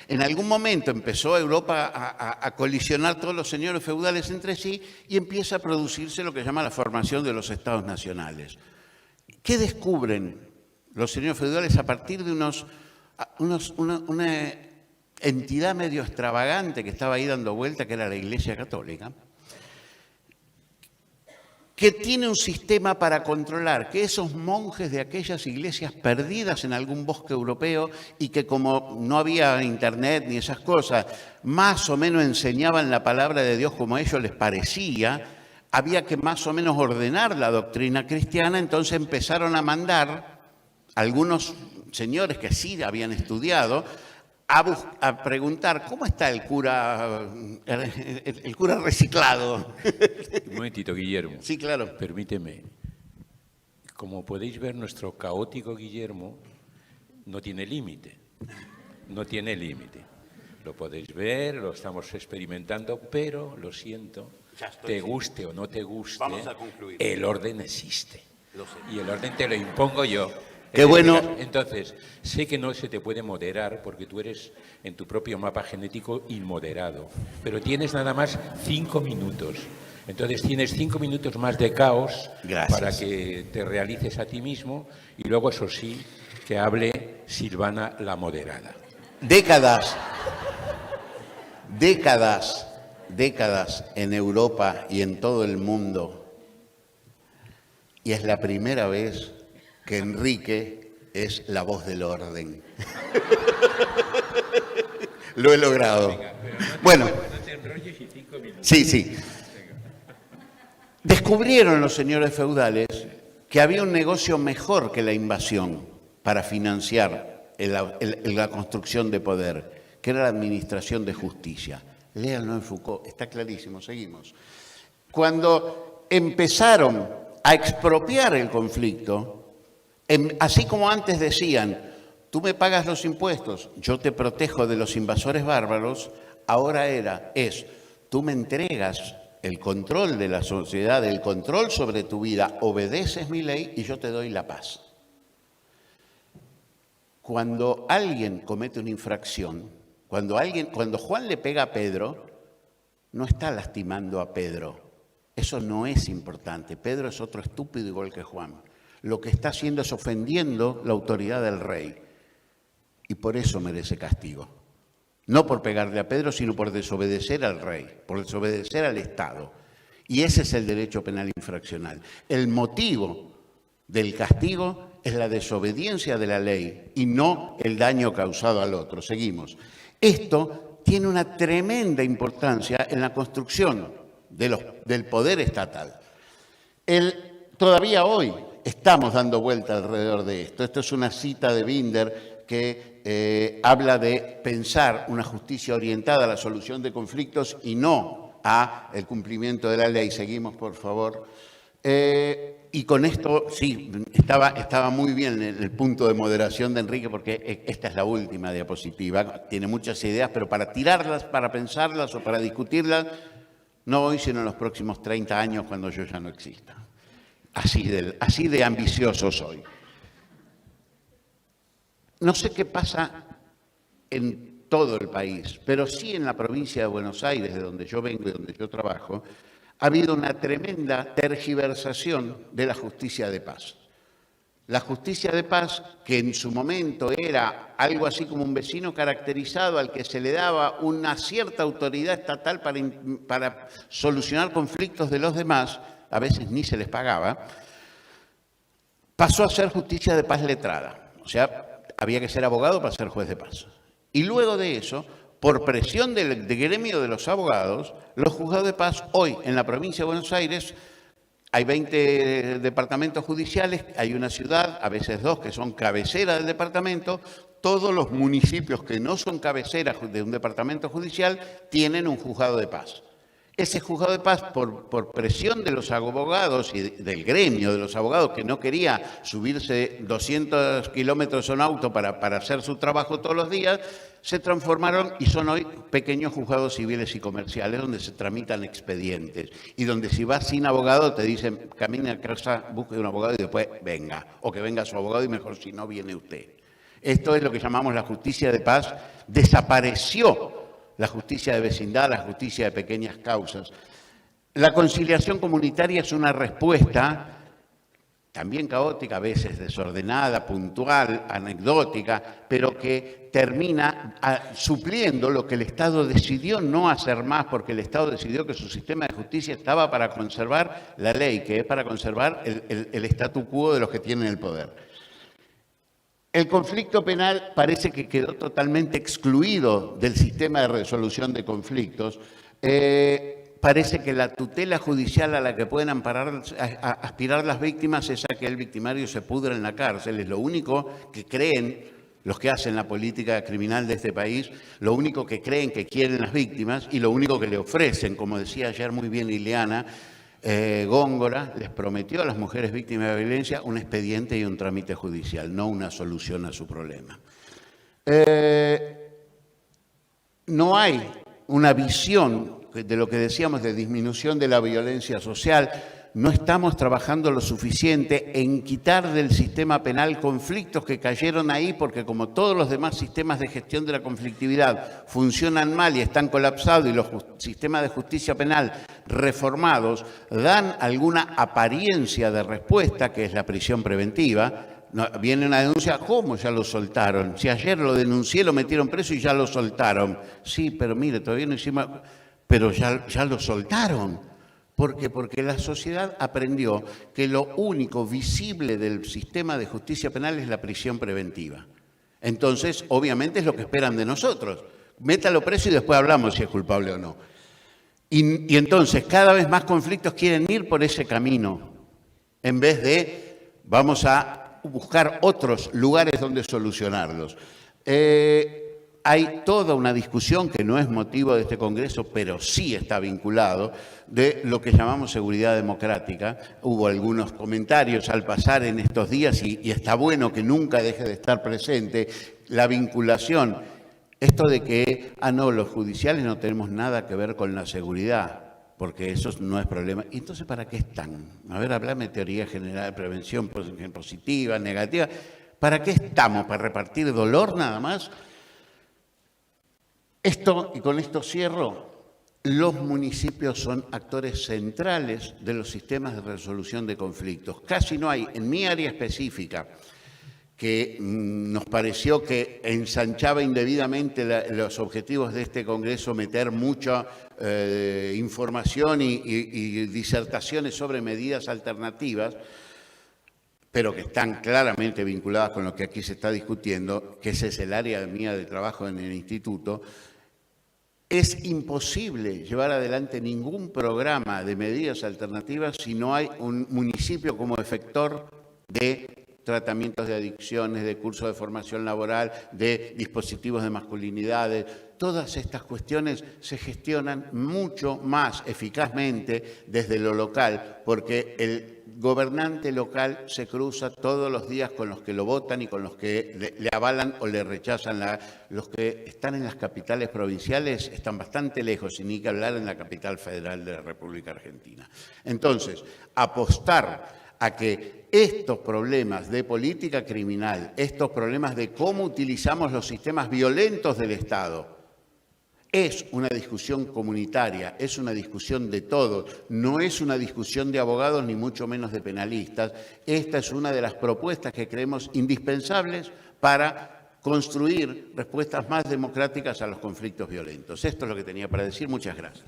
En algún momento empezó Europa a colisionar todos los señores feudales entre sí y empieza a producirse lo que se llama la formación de los estados nacionales. ¿Qué descubren los señores feudales a partir de una entidad medio extravagante que estaba ahí dando vuelta, que era la Iglesia Católica, que tiene un sistema para controlar que esos monjes de aquellas iglesias perdidas en algún bosque europeo y que como no había internet ni esas cosas, más o menos enseñaban la palabra de Dios como a ellos les parecía, había que más o menos ordenar la doctrina cristiana, entonces empezaron a mandar algunos señores que sí habían estudiado a preguntar ¿cómo está el cura reciclado? Un momentito, Guillermo. Sí, claro. Permíteme. Como podéis ver, nuestro caótico Guillermo no tiene límite. No tiene límite. Lo podéis ver, lo estamos experimentando, pero lo siento, te guste o no te guste, vamos a concluir. El orden existe. Y el orden te lo impongo yo. Qué bueno. Entonces, sé que no se te puede moderar porque tú eres en tu propio mapa genético inmoderado, pero tienes nada más 5 minutos. Entonces tienes 5 minutos más de caos. Gracias. Para que te realices a ti mismo y luego, eso sí, que hable Silvana la moderada. Décadas en Europa y en todo el mundo, y es la primera vez que Enrique es la voz del orden. Lo he logrado. Bueno, sí. Descubrieron los señores feudales que había un negocio mejor que la invasión para financiar la construcción de poder, que era la administración de justicia. Léanlo en Foucault, está clarísimo, seguimos. Cuando empezaron a expropiar el conflicto, así como antes decían, tú me pagas los impuestos, yo te protejo de los invasores bárbaros, ahora es, tú me entregas el control de la sociedad, el control sobre tu vida, obedeces mi ley y yo te doy la paz. Cuando alguien comete una infracción, cuando Juan le pega a Pedro, no está lastimando a Pedro. Eso no es importante. Pedro es otro estúpido igual que Juan. Lo que está haciendo es ofendiendo la autoridad del rey. Y por eso merece castigo. No por pegarle a Pedro, sino por desobedecer al rey, por desobedecer al Estado. Y ese es el derecho penal infraccional. El motivo del castigo es la desobediencia de la ley y no el daño causado al otro. Seguimos. Esto tiene una tremenda importancia en la construcción del poder estatal. Todavía hoy estamos dando vuelta alrededor de esto. Esto es una cita de Binder que habla de pensar una justicia orientada a la solución de conflictos y no a el cumplimiento de la ley. Seguimos, por favor. Y con esto, sí, estaba muy bien el punto de moderación de Enrique, porque esta es la última diapositiva. Tiene muchas ideas, pero para tirarlas, para pensarlas o para discutirlas, no hoy, sino en los próximos 30 años, cuando yo ya no exista. Así de ambicioso soy. No sé qué pasa en todo el país, pero sí en la provincia de Buenos Aires, de donde yo vengo y donde yo trabajo, ha habido una tremenda tergiversación de la justicia de paz. La justicia de paz, que en su momento era algo así como un vecino caracterizado al que se le daba una cierta autoridad estatal para solucionar conflictos de los demás, a veces ni se les pagaba, pasó a ser justicia de paz letrada. O sea, había que ser abogado para ser juez de paz. Y luego de eso, por presión del gremio de los abogados, los juzgados de paz hoy en la provincia de Buenos Aires hay 20 departamentos judiciales, hay una ciudad, a veces dos, que son cabeceras del departamento. Todos los municipios que no son cabeceras de un departamento judicial tienen un juzgado de paz. Ese juzgado de paz, por presión de los abogados y del gremio de los abogados, que no quería subirse 200 kilómetros en auto para hacer su trabajo todos los días, se transformaron y son hoy pequeños juzgados civiles y comerciales donde se tramitan expedientes y donde si vas sin abogado te dicen camine a casa, busque un abogado y después venga, o que venga su abogado y mejor si no viene usted. Esto es lo que llamamos la justicia de paz. Desapareció la justicia de vecindad, la justicia de pequeñas causas. La conciliación comunitaria es una respuesta también caótica, a veces desordenada, puntual, anecdótica, pero que termina supliendo lo que el Estado decidió no hacer más, porque el Estado decidió que su sistema de justicia estaba para conservar la ley, que es para conservar el statu quo de los que tienen el poder. El conflicto penal parece que quedó totalmente excluido del sistema de resolución de conflictos. Parece que la tutela judicial a la que pueden aspirar las víctimas es a que el victimario se pudra en la cárcel. Es lo único que creen los que hacen la política criminal de este país, lo único que creen que quieren las víctimas y lo único que le ofrecen. Como decía ayer muy bien Ileana, Góngora les prometió a las mujeres víctimas de violencia un expediente y un trámite judicial, no una solución a su problema. No hay una visión de lo que decíamos de disminución de la violencia social. No estamos trabajando lo suficiente en quitar del sistema penal conflictos que cayeron ahí porque como todos los demás sistemas de gestión de la conflictividad funcionan mal y están colapsados y los sistemas de justicia penal reformados dan alguna apariencia de respuesta, que es la prisión preventiva. No, viene una denuncia, ¿cómo ya lo soltaron? Si ayer lo denuncié, lo metieron preso y ya lo soltaron. Sí, pero mire, todavía no hicimos... Pero ya lo soltaron. ¿Por qué? Porque la sociedad aprendió que lo único visible del sistema de justicia penal es la prisión preventiva. Entonces, obviamente es lo que esperan de nosotros. Métalo preso y después hablamos si es culpable o no. Y entonces cada vez más conflictos quieren ir por ese camino, en vez de vamos a buscar otros lugares donde solucionarlos. Hay toda una discusión que no es motivo de este Congreso, pero sí está vinculado, de lo que llamamos seguridad democrática. Hubo algunos comentarios al pasar en estos días y está bueno que nunca deje de estar presente la vinculación. Esto de que, no, los judiciales no tenemos nada que ver con la seguridad, porque eso no es problema. ¿Y entonces para qué están? A ver, háblame de teoría general de prevención positiva, negativa. ¿Para qué estamos? ¿Para repartir dolor nada más? Esto, y con esto cierro, los municipios son actores centrales de los sistemas de resolución de conflictos. Casi no hay, en mi área específica, que nos pareció que ensanchaba indebidamente los objetivos de este Congreso, meter mucha información y disertaciones sobre medidas alternativas, pero que están claramente vinculadas con lo que aquí se está discutiendo, que ese es el área mía de trabajo en el instituto. Es imposible llevar adelante ningún programa de medidas alternativas si no hay un municipio como efector de tratamientos de adicciones, de cursos de formación laboral, de dispositivos de masculinidades. Todas estas cuestiones se gestionan mucho más eficazmente desde lo local, porque el gobernante local se cruza todos los días con los que lo votan y con los que le avalan o le rechazan. Los que están en las capitales provinciales están bastante lejos, y ni que hablar en la capital federal de la República Argentina. Entonces, apostar a que estos problemas de política criminal, estos problemas de cómo utilizamos los sistemas violentos del Estado, es una discusión comunitaria, es una discusión de todos, no es una discusión de abogados ni mucho menos de penalistas. Esta es una de las propuestas que creemos indispensables para construir respuestas más democráticas a los conflictos violentos. Esto es lo que tenía para decir. Muchas gracias.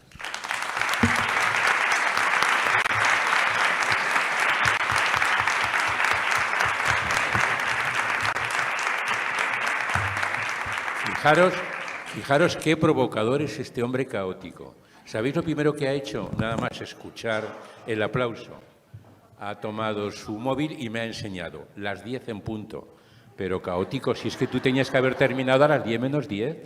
Fijaros qué provocador es este hombre caótico. ¿Sabéis lo primero que ha hecho? Nada más escuchar el aplauso. Ha tomado su móvil y me ha enseñado las 10 en punto. Pero caótico, si es que tú tenías que haber terminado a las 10 menos 10.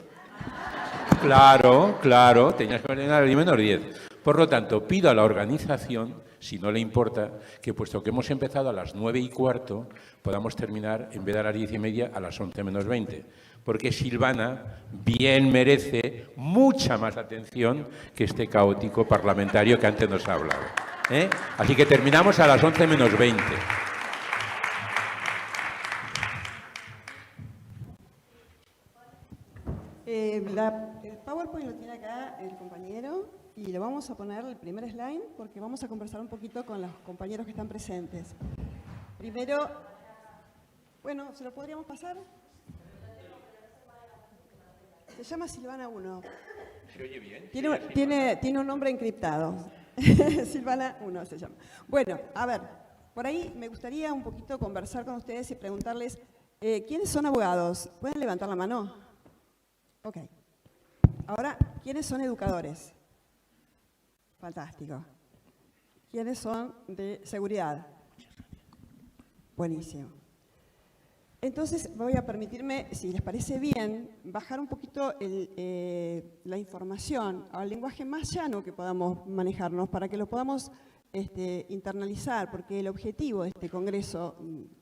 Claro, tenías que haber terminado a las 10 menos 10. Por lo tanto, pido a la organización, si no le importa, que puesto que hemos empezado a las 9:15, podamos terminar, en vez de a las 10:30, a las 11 menos 20. Porque Silvana bien merece mucha más atención que este caótico parlamentario que antes nos ha hablado. Así que terminamos a las 11 menos 20. El PowerPoint lo tiene acá el compañero y le vamos a poner el primer slide porque vamos a conversar un poquito con los compañeros que están presentes. Primero, bueno, ¿se lo podríamos pasar? Se llama Silvana 1. ¿Se oye bien? Tiene un nombre encriptado. Silvana 1 se llama. Bueno, a ver, por ahí me gustaría un poquito conversar con ustedes y preguntarles, ¿quiénes son abogados? ¿Pueden levantar la mano? Ok. Ahora, ¿quiénes son educadores? Fantástico. ¿Quiénes son de seguridad? Buenísimo. Entonces, voy a permitirme, si les parece bien, bajar un poquito la información al lenguaje más llano que podamos manejarnos para que lo podamos internalizar, porque el objetivo de este congreso,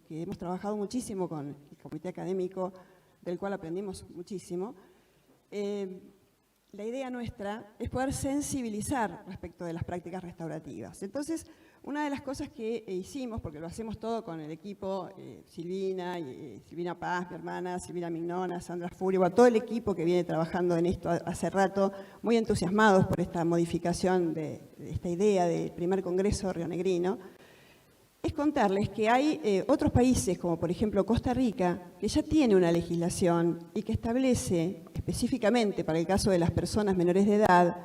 que hemos trabajado muchísimo con el comité académico, del cual aprendimos muchísimo, la idea nuestra es poder sensibilizar respecto de las prácticas restaurativas. Entonces, una de las cosas que hicimos, porque lo hacemos todo con el equipo, Silvina Paz, mi hermana, Silvina Mignona, Sandra Furio, todo el equipo que viene trabajando en esto hace rato, muy entusiasmados por esta modificación de esta idea del primer congreso rionegrino, es contarles que hay otros países, como por ejemplo Costa Rica, que ya tiene una legislación y que establece específicamente para el caso de las personas menores de edad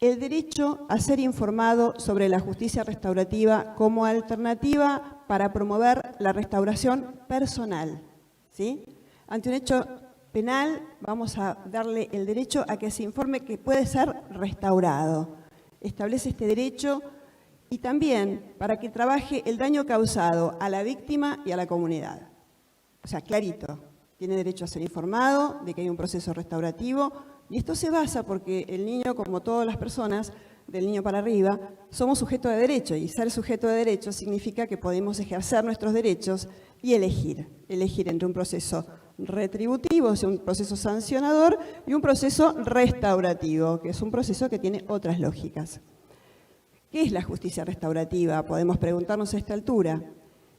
el derecho a ser informado sobre la justicia restaurativa como alternativa para promover la restauración personal, ¿sí? Ante un hecho penal vamos a darle el derecho a que se informe que puede ser restaurado. Establece este derecho y también para que trabaje el daño causado a la víctima y a la comunidad. O sea, clarito, tiene derecho a ser informado de que hay un proceso restaurativo y esto se basa porque el niño, como todas las personas, del niño para arriba, somos sujetos de derecho y ser sujeto de derecho significa que podemos ejercer nuestros derechos y elegir entre un proceso retributivo, o sea, un proceso sancionador y un proceso restaurativo, que es un proceso que tiene otras lógicas. ¿Qué es la justicia restaurativa? Podemos preguntarnos a esta altura.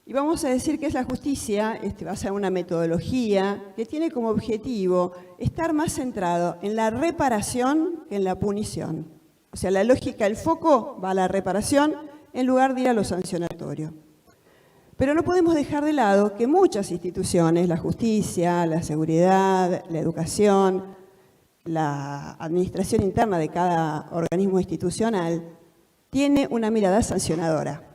Y vamos a decir que es la justicia, va a ser una metodología que tiene como objetivo estar más centrado en la reparación que en la punición. O sea, la lógica, el foco va a la reparación en lugar de ir a lo sancionatorio. Pero no podemos dejar de lado que muchas instituciones, la justicia, la seguridad, la educación, la administración interna de cada organismo institucional, tiene una mirada sancionadora.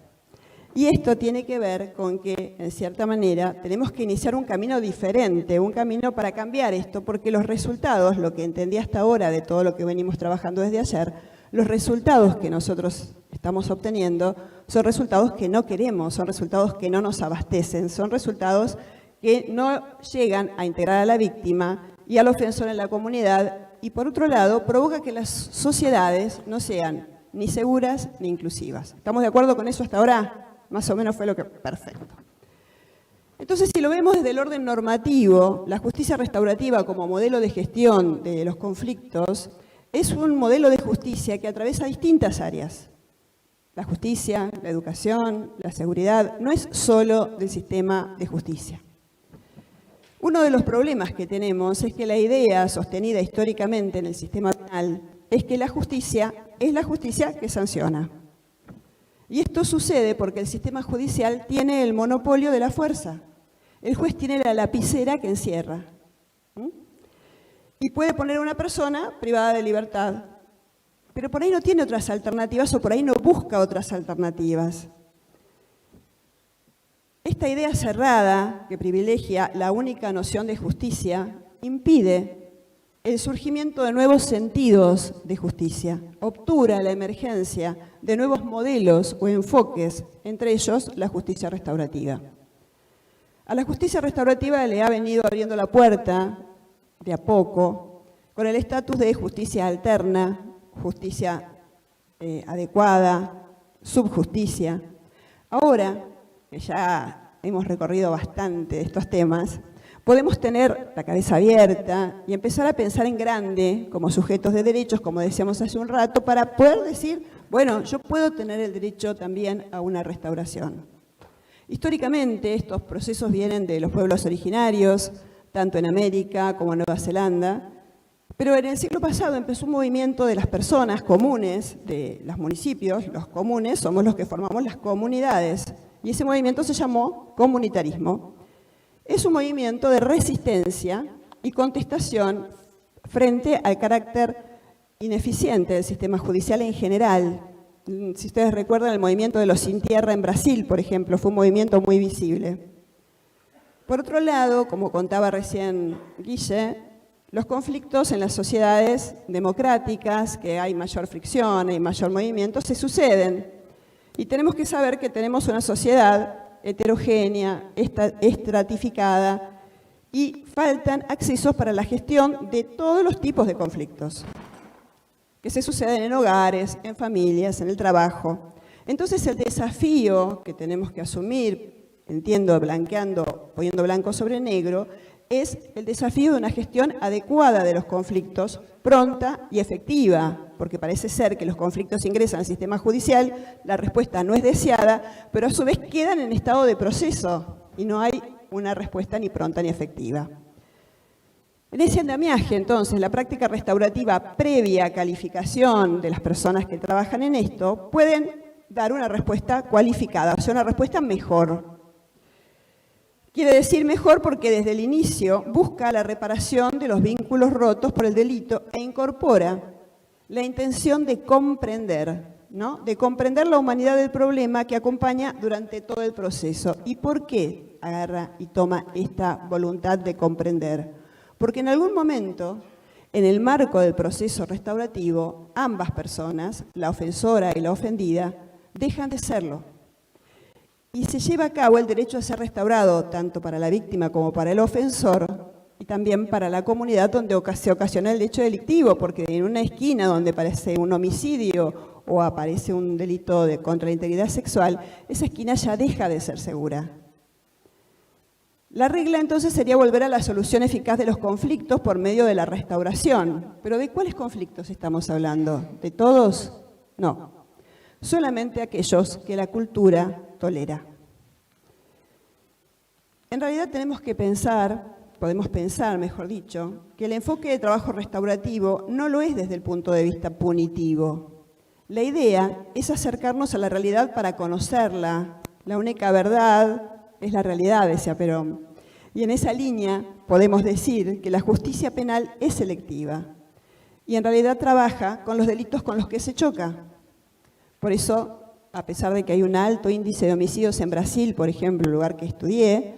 Y esto tiene que ver con que, en cierta manera, tenemos que iniciar un camino diferente, un camino para cambiar esto, porque los resultados, lo que entendí hasta ahora de todo lo que venimos trabajando desde ayer, los resultados que nosotros estamos obteniendo son resultados que no queremos, son resultados que no nos abastecen, son resultados que no llegan a integrar a la víctima y al ofensor en la comunidad y, por otro lado, provoca que las sociedades no sean ni seguras ni inclusivas. ¿Estamos de acuerdo con eso hasta ahora? Más o menos fue lo que... Perfecto. Entonces, si lo vemos desde el orden normativo, la justicia restaurativa como modelo de gestión de los conflictos es un modelo de justicia que atraviesa distintas áreas. La justicia, la educación, la seguridad, no es solo del sistema de justicia. Uno de los problemas que tenemos es que la idea sostenida históricamente en el sistema penal es que la justicia es la justicia que sanciona. Y esto sucede porque el sistema judicial tiene el monopolio de la fuerza. El juez tiene la lapicera que encierra. Y puede poner a una persona privada de libertad, pero por ahí no tiene otras alternativas o por ahí no busca otras alternativas. Esta idea cerrada que privilegia la única noción de justicia impide el surgimiento de nuevos sentidos de justicia, obtura la emergencia de nuevos modelos o enfoques, entre ellos la justicia restaurativa. A la justicia restaurativa le ha venido abriendo la puerta de a poco, con el estatus de justicia alterna, justicia adecuada, subjusticia. Ahora, que ya hemos recorrido bastante de estos temas, podemos tener la cabeza abierta y empezar a pensar en grande, como sujetos de derechos, como decíamos hace un rato, para poder decir, bueno, yo puedo tener el derecho también a una restauración. Históricamente, estos procesos vienen de los pueblos originarios, tanto en América como en Nueva Zelanda, pero en el siglo pasado empezó un movimiento de las personas comunes, de los municipios, los comunes, somos los que formamos las comunidades, y ese movimiento se llamó comunitarismo. Es un movimiento de resistencia y contestación frente al carácter ineficiente del sistema judicial en general. Si ustedes recuerdan el movimiento de los sin tierra en Brasil, por ejemplo, fue un movimiento muy visible. Por otro lado, como contaba recién Guille, los conflictos en las sociedades democráticas, que hay mayor fricción, hay mayor movimiento, se suceden. Y tenemos que saber que tenemos una sociedad heterogénea, estratificada, y faltan accesos para la gestión de todos los tipos de conflictos que se suceden en hogares, en familias, en el trabajo. Entonces el desafío que tenemos que asumir, entiendo, blanqueando, poniendo blanco sobre negro, es el desafío de una gestión adecuada de los conflictos, pronta y efectiva, porque parece ser que los conflictos ingresan al sistema judicial, la respuesta no es deseada, pero a su vez quedan en estado de proceso y no hay una respuesta ni pronta ni efectiva. En ese andamiaje, entonces, la práctica restaurativa previa a calificación de las personas que trabajan en esto pueden dar una respuesta cualificada, o sea, una respuesta mejor. Quiere decir mejor porque desde el inicio busca la reparación de los vínculos rotos por el delito e incorpora la intención de comprender, ¿no? De comprender la humanidad del problema que acompaña durante todo el proceso. ¿Y por qué agarra y toma esta voluntad de comprender? Porque en algún momento, en el marco del proceso restaurativo, ambas personas, la ofensora y la ofendida, dejan de serlo. Y se lleva a cabo el derecho a ser restaurado, tanto para la víctima como para el ofensor, y también para la comunidad donde se ocasiona el hecho delictivo, porque en una esquina donde aparece un homicidio o aparece un delito contra la integridad sexual, esa esquina ya deja de ser segura. La regla entonces sería volver a la solución eficaz de los conflictos por medio de la restauración. ¿Pero de cuáles conflictos estamos hablando? ¿De todos? No. Solamente aquellos que la cultura tolera. En realidad tenemos que pensar, podemos pensar, mejor dicho, que el enfoque de trabajo restaurativo no lo es desde el punto de vista punitivo. La idea es acercarnos a la realidad para conocerla. La única verdad es la realidad, decía Perón. Y en esa línea podemos decir que la justicia penal es selectiva y en realidad trabaja con los delitos con los que se choca. Por eso, a pesar de que hay un alto índice de homicidios en Brasil, por ejemplo, el lugar que estudié,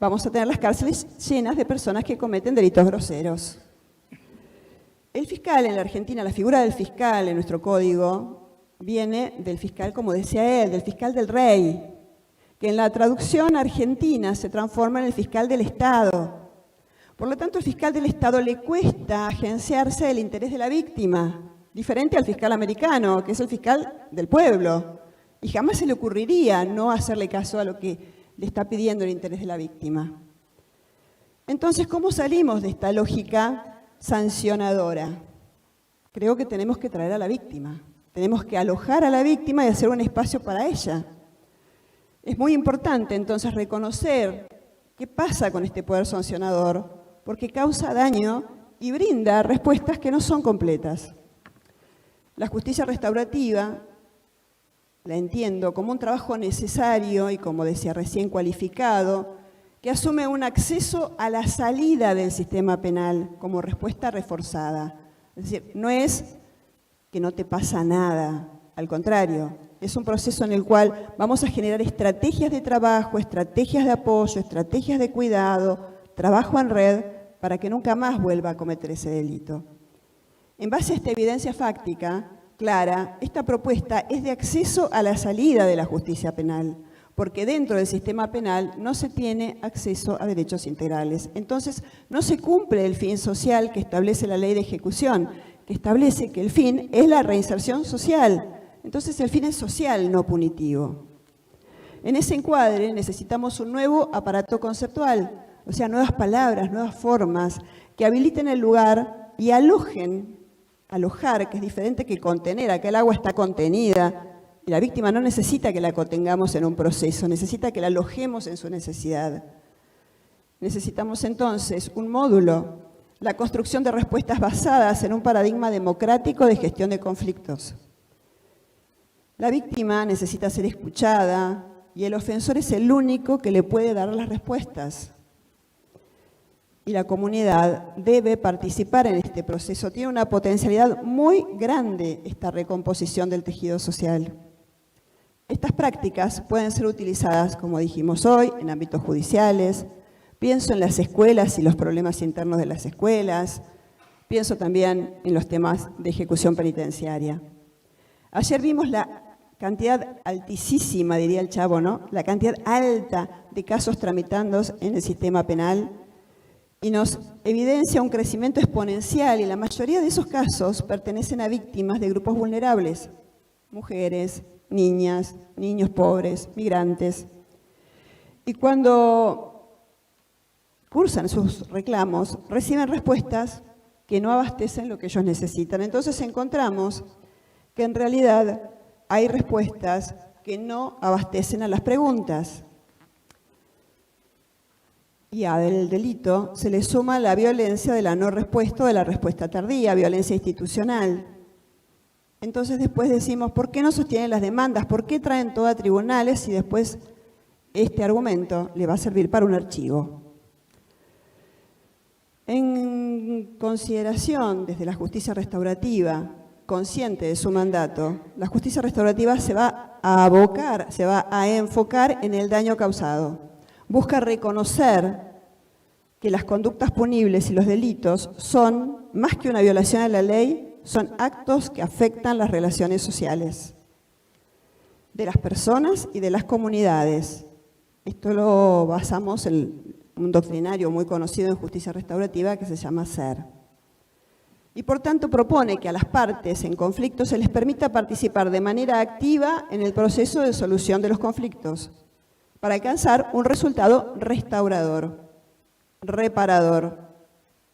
vamos a tener las cárceles llenas de personas que cometen delitos groseros. El fiscal en la Argentina, la figura del fiscal en nuestro código, viene del fiscal, como decía él, del fiscal del rey, que en la traducción argentina se transforma en el fiscal del Estado. Por lo tanto, al fiscal del Estado le cuesta agenciarse del interés de la víctima, diferente al fiscal americano, que es el fiscal del pueblo. Y jamás se le ocurriría no hacerle caso a lo que le está pidiendo el interés de la víctima. Entonces, ¿cómo salimos de esta lógica sancionadora? Creo que tenemos que traer a la víctima. Tenemos que alojar a la víctima y hacer un espacio para ella. Es muy importante, entonces, reconocer qué pasa con este poder sancionador, porque causa daño y brinda respuestas que no son completas. La justicia restaurativa la entiendo como un trabajo necesario y, como decía recién, cualificado, que asume un acceso a la salida del sistema penal como respuesta reforzada. Es decir, no es que no te pasa nada, al contrario, es un proceso en el cual vamos a generar estrategias de trabajo, estrategias de apoyo, estrategias de cuidado, trabajo en red, para que nunca más vuelva a cometer ese delito. En base a esta evidencia fáctica clara, esta propuesta es de acceso a la salida de la justicia penal, porque dentro del sistema penal no se tiene acceso a derechos integrales. Entonces, no se cumple el fin social que establece la ley de ejecución, que establece que el fin es la reinserción social. Entonces, el fin es social, no punitivo. En ese encuadre necesitamos un nuevo aparato conceptual, o sea, nuevas palabras, nuevas formas que habiliten el lugar y alojar, que es diferente que contener. Acá el agua está contenida y la víctima no necesita que la contengamos en un proceso, necesita que la alojemos en su necesidad. Necesitamos entonces un módulo, la construcción de respuestas basadas en un paradigma democrático de gestión de conflictos. La víctima necesita ser escuchada y el ofensor es el único que le puede dar las respuestas. Y la comunidad debe participar en este proceso. Tiene una potencialidad muy grande esta recomposición del tejido social. Estas prácticas pueden ser utilizadas, como dijimos hoy, en ámbitos judiciales. Pienso en las escuelas y los problemas internos de las escuelas. Pienso también en los temas de ejecución penitenciaria. Ayer vimos la cantidad altísima, diría el Chavo, ¿no? La cantidad alta de casos tramitándose en el sistema penal y nos evidencia un crecimiento exponencial y la mayoría de esos casos pertenecen a víctimas de grupos vulnerables, mujeres, niñas, niños pobres, migrantes. Y cuando cursan sus reclamos, reciben respuestas que no abastecen lo que ellos necesitan. Entonces encontramos que en realidad hay respuestas que no abastecen a las preguntas. Y al delito se le suma la violencia de la no respuesta o de la respuesta tardía, violencia institucional. Entonces después decimos, ¿por qué no sostienen las demandas? ¿Por qué traen todo a tribunales si después este argumento le va a servir para un archivo? En consideración desde la justicia restaurativa, consciente de su mandato, la justicia restaurativa se va a abocar, se va a enfocar en el daño causado. Busca reconocer que las conductas punibles y los delitos son, más que una violación a la ley, son actos que afectan las relaciones sociales de las personas y de las comunidades. Esto lo basamos en un doctrinario muy conocido en justicia restaurativa que se llama SER. Y por tanto propone que a las partes en conflicto se les permita participar de manera activa en el proceso de solución de los conflictos para alcanzar un resultado restaurador, reparador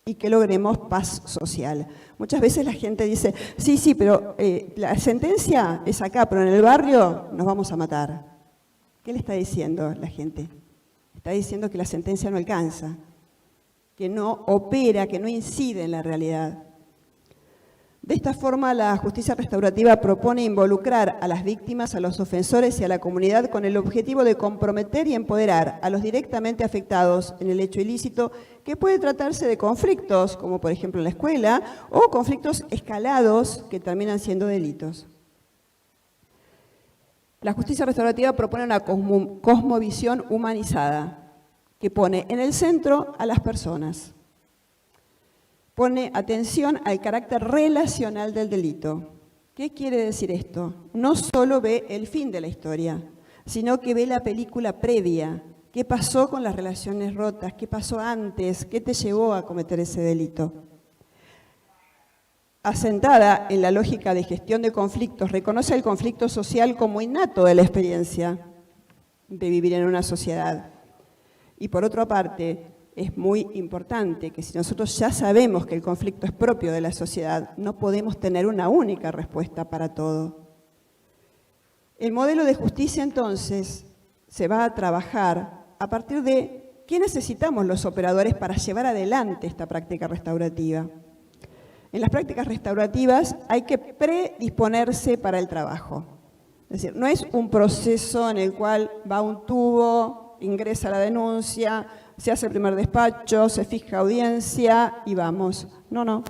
y que logremos paz social. Muchas veces la gente dice, sí, pero la sentencia es acá, pero en el barrio nos vamos a matar. ¿Qué le está diciendo la gente? Está diciendo que la sentencia no alcanza, que no opera, que no incide en la realidad. De esta forma, la justicia restaurativa propone involucrar a las víctimas, a los ofensores y a la comunidad con el objetivo de comprometer y empoderar a los directamente afectados en el hecho ilícito, que puede tratarse de conflictos, como por ejemplo en la escuela, o conflictos escalados que terminan siendo delitos. La justicia restaurativa propone una cosmovisión humanizada, que pone en el centro a las personas. Pone atención al carácter relacional del delito. ¿Qué quiere decir esto? No solo ve el fin de la historia, sino que ve la película previa. ¿Qué pasó con las relaciones rotas? ¿Qué pasó antes? ¿Qué te llevó a cometer ese delito? Asentada en la lógica de gestión de conflictos, reconoce el conflicto social como innato de la experiencia de vivir en una sociedad. Y por otra parte, es muy importante que si nosotros ya sabemos que el conflicto es propio de la sociedad, no podemos tener una única respuesta para todo. El modelo de justicia, entonces, se va a trabajar a partir de qué necesitamos los operadores para llevar adelante esta práctica restaurativa. En las prácticas restaurativas hay que predisponerse para el trabajo. Es decir, no es un proceso en el cual va un tubo, ingresa la denuncia, se hace el primer despacho, se fija audiencia y vamos. No.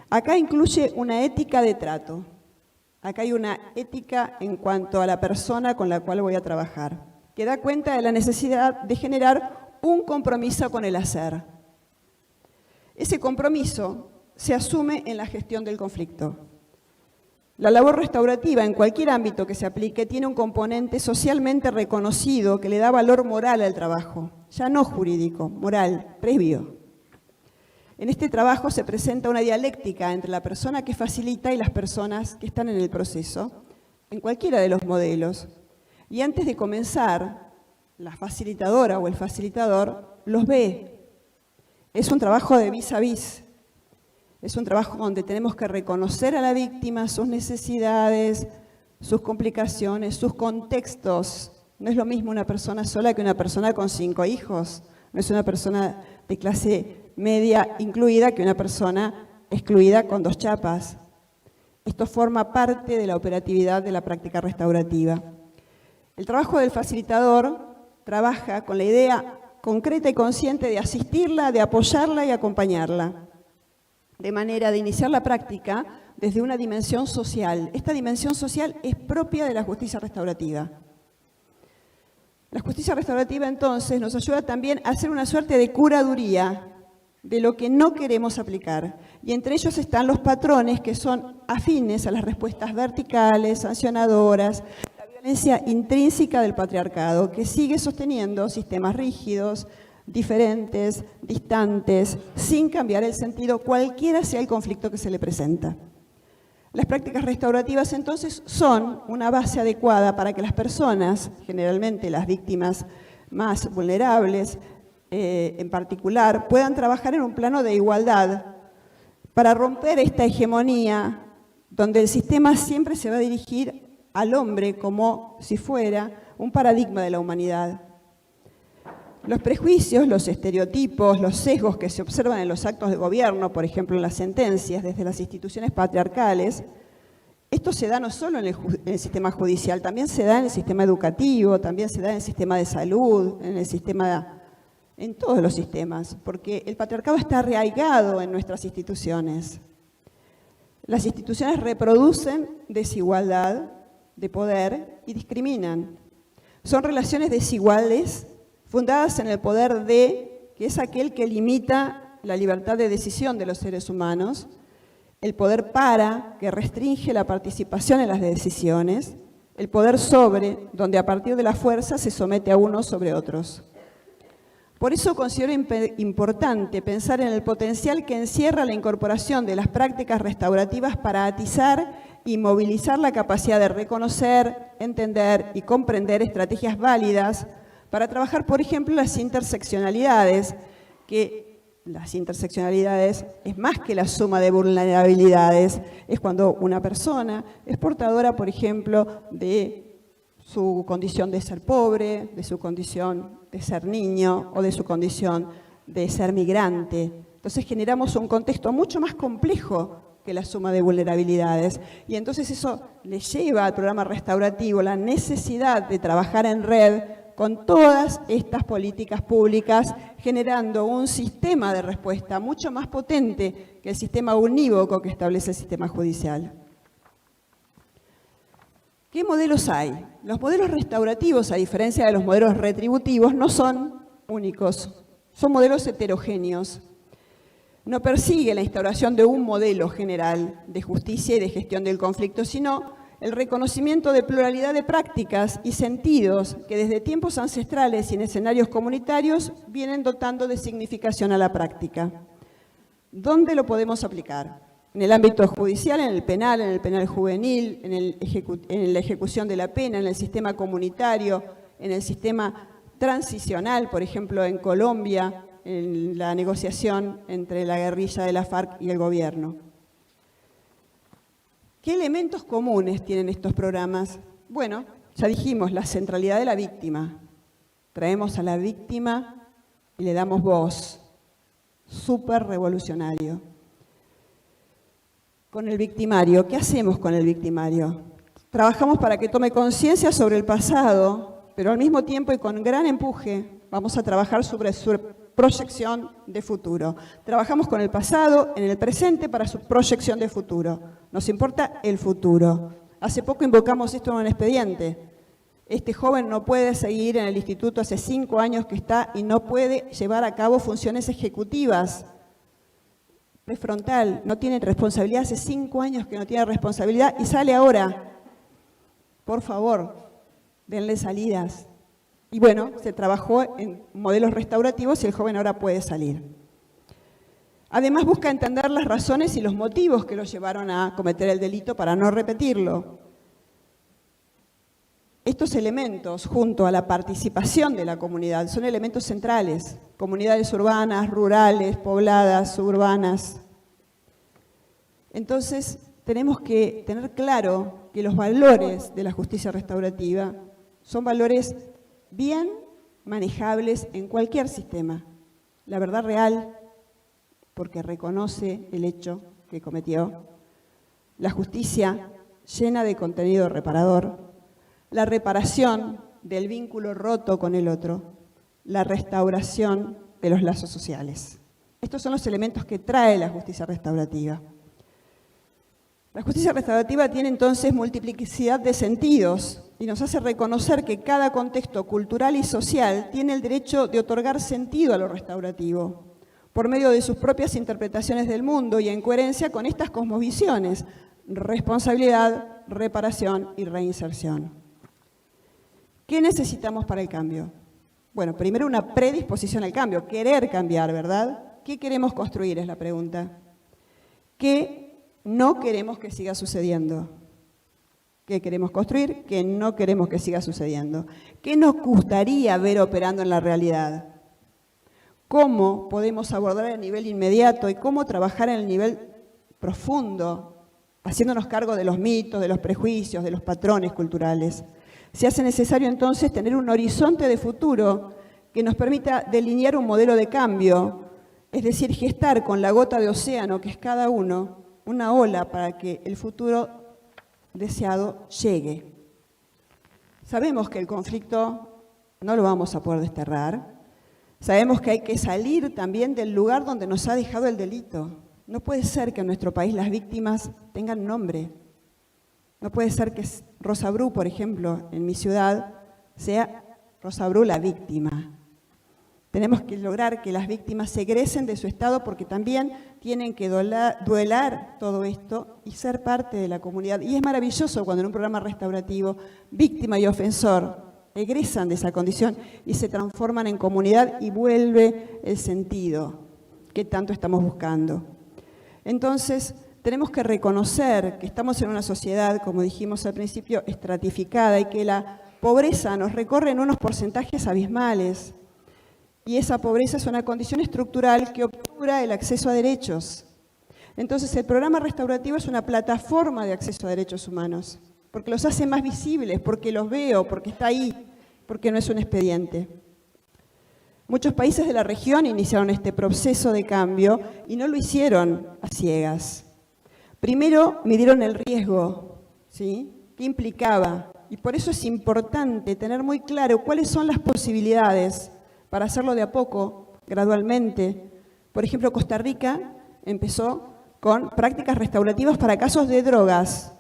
Acá incluye una ética de trato. Acá hay una ética en cuanto a la persona con la cual voy a trabajar, que da cuenta de la necesidad de generar un compromiso con el hacer. Ese compromiso se asume en la gestión del conflicto. La labor restaurativa, en cualquier ámbito que se aplique, tiene un componente socialmente reconocido que le da valor moral al trabajo, ya no jurídico, moral, previo. En este trabajo se presenta una dialéctica entre la persona que facilita y las personas que están en el proceso, en cualquiera de los modelos. Y antes de comenzar, la facilitadora o el facilitador los ve. Es un trabajo de vis a vis. Es un trabajo donde tenemos que reconocer a la víctima, sus necesidades, sus complicaciones, sus contextos. No es lo mismo una persona sola que una persona con 5 hijos. No es una persona de clase media incluida que una persona excluida con 2 chapas. Esto forma parte de la operatividad de la práctica restaurativa. El trabajo del facilitador trabaja con la idea concreta y consciente de asistirla, de apoyarla y acompañarla, de manera de iniciar la práctica desde una dimensión social. Esta dimensión social es propia de la justicia restaurativa. La justicia restaurativa, entonces, nos ayuda también a hacer una suerte de curaduría de lo que no queremos aplicar. Y entre ellos están los patrones que son afines a las respuestas verticales, sancionadoras, la violencia intrínseca del patriarcado, que sigue sosteniendo sistemas rígidos, diferentes, distantes, sin cambiar el sentido, cualquiera sea el conflicto que se le presenta. Las prácticas restaurativas, entonces, son una base adecuada para que las personas, generalmente las víctimas más vulnerables, en particular, puedan trabajar en un plano de igualdad para romper esta hegemonía donde el sistema siempre se va a dirigir al hombre como si fuera un paradigma de la humanidad. Los prejuicios, los estereotipos, los sesgos que se observan en los actos de gobierno, por ejemplo en las sentencias desde las instituciones patriarcales, esto se da no solo en el sistema judicial, también se da en el sistema educativo, también se da en el sistema de salud, en en todos los sistemas, porque el patriarcado está arraigado en nuestras instituciones. Las instituciones reproducen desigualdad de poder y discriminan. Son relaciones desiguales fundadas en el poder de, que es aquel que limita la libertad de decisión de los seres humanos, el poder para, que restringe la participación en las decisiones, el poder sobre, donde a partir de la fuerza se somete a unos sobre otros. Por eso considero importante pensar en el potencial que encierra la incorporación de las prácticas restaurativas para atizar y movilizar la capacidad de reconocer, entender y comprender estrategias válidas para trabajar, por ejemplo, las interseccionalidades, que las interseccionalidades es más que la suma de vulnerabilidades, es cuando una persona es portadora, por ejemplo, de su condición de ser pobre, de su condición de ser niño o de su condición de ser migrante. Entonces generamos un contexto mucho más complejo que la suma de vulnerabilidades. Y entonces eso le lleva al programa restaurativo la necesidad de trabajar en red con todas estas políticas públicas, generando un sistema de respuesta mucho más potente que el sistema unívoco que establece el sistema judicial. ¿Qué modelos hay? Los modelos restaurativos, a diferencia de los modelos retributivos, no son únicos, son modelos heterogéneos. No persigue la instauración de un modelo general de justicia y de gestión del conflicto, sino el reconocimiento de pluralidad de prácticas y sentidos que desde tiempos ancestrales y en escenarios comunitarios vienen dotando de significación a la práctica. ¿Dónde lo podemos aplicar? En el ámbito judicial, en el penal juvenil, en la ejecución de la pena, en el sistema comunitario, en el sistema transicional, por ejemplo, en Colombia, en la negociación entre la guerrilla de la FARC y el gobierno. ¿Qué elementos comunes tienen estos programas? Bueno, ya dijimos, la centralidad de la víctima. Traemos a la víctima y le damos voz. Súper revolucionario. Con el victimario, ¿qué hacemos con el victimario? Trabajamos para que tome conciencia sobre el pasado, pero al mismo tiempo y con gran empuje vamos a trabajar sobre su proyección de futuro. Trabajamos con el pasado, en el presente, para su proyección de futuro. Nos importa el futuro. Hace poco invocamos esto en un expediente. Este joven no puede seguir en el instituto, hace 5 años que está y no puede llevar a cabo funciones ejecutivas. Prefrontal, no tiene responsabilidad, hace 5 años que no tiene responsabilidad y sale ahora. Por favor, denle salidas. Y bueno, se trabajó en modelos restaurativos y el joven ahora puede salir. Además busca entender las razones y los motivos que lo llevaron a cometer el delito para no repetirlo. Estos elementos, junto a la participación de la comunidad, son elementos centrales. Comunidades urbanas, rurales, pobladas, suburbanas. Entonces, tenemos que tener claro que los valores de la justicia restaurativa son valores bien manejables en cualquier sistema. La verdad real, porque reconoce el hecho que cometió. La justicia llena de contenido reparador. La reparación del vínculo roto con el otro, la restauración de los lazos sociales. Estos son los elementos que trae la justicia restaurativa. La justicia restaurativa tiene entonces multiplicidad de sentidos y nos hace reconocer que cada contexto cultural y social tiene el derecho de otorgar sentido a lo restaurativo, por medio de sus propias interpretaciones del mundo y en coherencia con estas cosmovisiones, responsabilidad, reparación y reinserción. ¿Qué necesitamos para el cambio? Bueno, primero una predisposición al cambio, querer cambiar, ¿verdad? ¿Qué queremos construir? Es la pregunta. ¿Qué no queremos que siga sucediendo? ¿Qué queremos construir? ¿Qué no queremos que siga sucediendo? ¿Qué nos gustaría ver operando en la realidad? ¿Cómo podemos abordar el nivel inmediato y cómo trabajar en el nivel profundo, haciéndonos cargo de los mitos, de los prejuicios, de los patrones culturales? Se hace necesario entonces tener un horizonte de futuro que nos permita delinear un modelo de cambio, es decir, gestar con la gota de océano que es cada uno una ola para que el futuro deseado llegue. Sabemos que el conflicto no lo vamos a poder desterrar, Sabemos que hay que salir también del lugar donde nos ha dejado el delito. No puede ser que en nuestro país las víctimas tengan nombre. No puede ser que Rosa Bru, por ejemplo, en mi ciudad, sea Rosa Bru la víctima. Tenemos que lograr que las víctimas se egresen de su estado porque también tienen que duelar todo esto y ser parte de la comunidad. Y es maravilloso cuando en un programa restaurativo, víctima y ofensor egresan de esa condición y se transforman en comunidad y vuelve el sentido que tanto estamos buscando. Entonces, tenemos que reconocer que estamos en una sociedad, como dijimos al principio, estratificada y que la pobreza nos recorre en unos porcentajes abismales. Y esa pobreza es una condición estructural que obtura el acceso a derechos. Entonces, el programa restaurativo es una plataforma de acceso a derechos humanos, porque los hace más visibles, porque los veo, porque está ahí, porque no es un expediente. Muchos países de la región iniciaron este proceso de cambio y no lo hicieron a ciegas. Primero midieron el riesgo, ¿sí? ¿Qué implicaba? Y por eso es importante tener muy claro cuáles son las posibilidades para hacerlo de a poco, gradualmente. Por ejemplo, Costa Rica empezó con prácticas restaurativas para casos de drogas.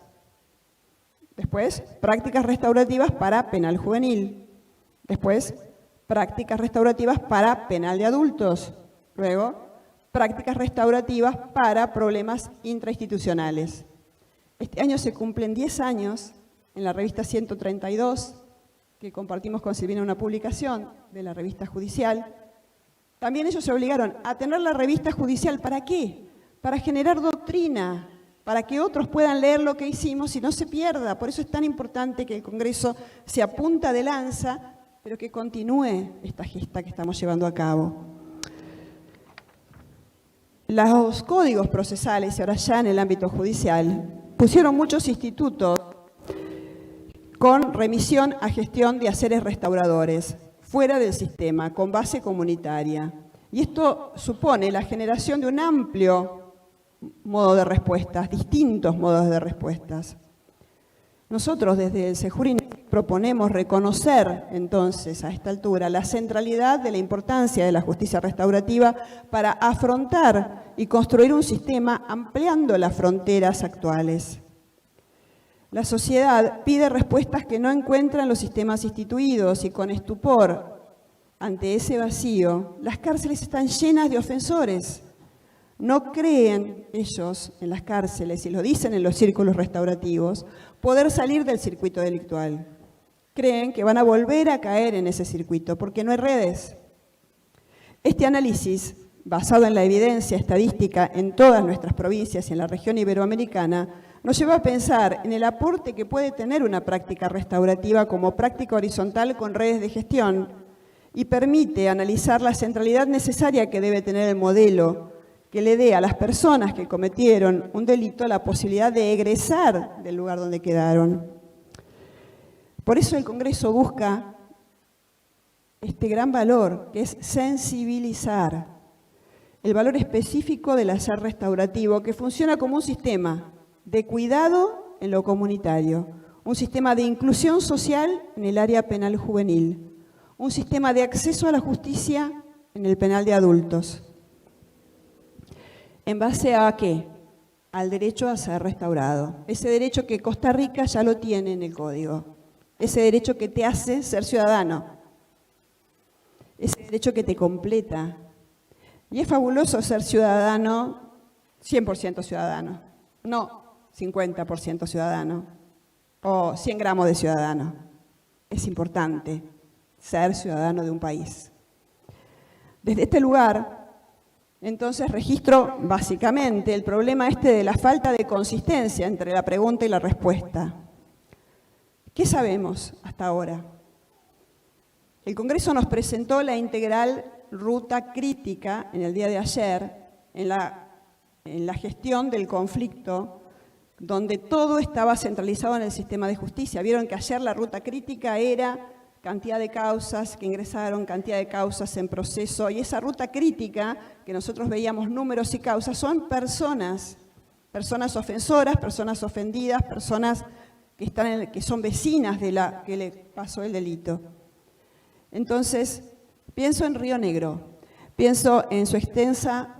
Después, prácticas restaurativas para penal juvenil. Después, prácticas restaurativas para penal de adultos. Luego, prácticas restaurativas para problemas intrainstitucionales. Este año se cumplen 10 años en la revista 132, que compartimos con Silvina una publicación de la revista judicial. También ellos se obligaron a tener la revista judicial. ¿Para qué? Para generar doctrina, para que otros puedan leer lo que hicimos y no se pierda. Por eso es tan importante que el Congreso se apunta de lanza, pero que continúe esta gesta que estamos llevando a cabo. Los códigos procesales, y ahora ya en el ámbito judicial, pusieron muchos institutos con remisión a gestión de haceres restauradores, fuera del sistema, con base comunitaria. Y esto supone la generación de un amplio modo de respuestas, distintos modos de respuestas. Nosotros desde el Sejurin proponemos reconocer entonces a esta altura la centralidad de la importancia de la justicia restaurativa para afrontar y construir un sistema ampliando las fronteras actuales. La sociedad pide respuestas que no encuentra en los sistemas instituidos y con estupor ante ese vacío, las cárceles están llenas de ofensores. No creen ellos en las cárceles, y lo dicen en los círculos restaurativos, poder salir del circuito delictual. Creen que van a volver a caer en ese circuito porque no hay redes. Este análisis, basado en la evidencia estadística en todas nuestras provincias y en la región iberoamericana, nos lleva a pensar en el aporte que puede tener una práctica restaurativa como práctica horizontal con redes de gestión y permite analizar la centralidad necesaria que debe tener el modelo que le dé a las personas que cometieron un delito la posibilidad de egresar del lugar donde quedaron. Por eso el Congreso busca este gran valor, que es sensibilizar el valor específico del hacer restaurativo, que funciona como un sistema de cuidado en lo comunitario, un sistema de inclusión social en el área penal juvenil, un sistema de acceso a la justicia en el penal de adultos. ¿En base a qué? Al derecho a ser restaurado. Ese derecho que Costa Rica ya lo tiene en el Código. Ese derecho que te hace ser ciudadano. Ese derecho que te completa. Y es fabuloso ser ciudadano, 100% ciudadano. No 50% ciudadano o 100 gramos de ciudadano. Es importante ser ciudadano de un país. Desde este lugar, entonces, registro básicamente el problema de la falta de consistencia entre la pregunta y la respuesta. ¿Qué sabemos hasta ahora? El Congreso nos presentó la integral ruta crítica en el día de ayer, en la gestión del conflicto, donde todo estaba centralizado en el sistema de justicia. Vieron que ayer la ruta crítica era cantidad de causas que ingresaron, cantidad de causas en proceso, y esa ruta crítica, que nosotros veíamos números y causas, son personas ofensoras, personas ofendidas, personas que son vecinas de la que le pasó el delito. Entonces, Pienso en Río Negro, pienso en su extensa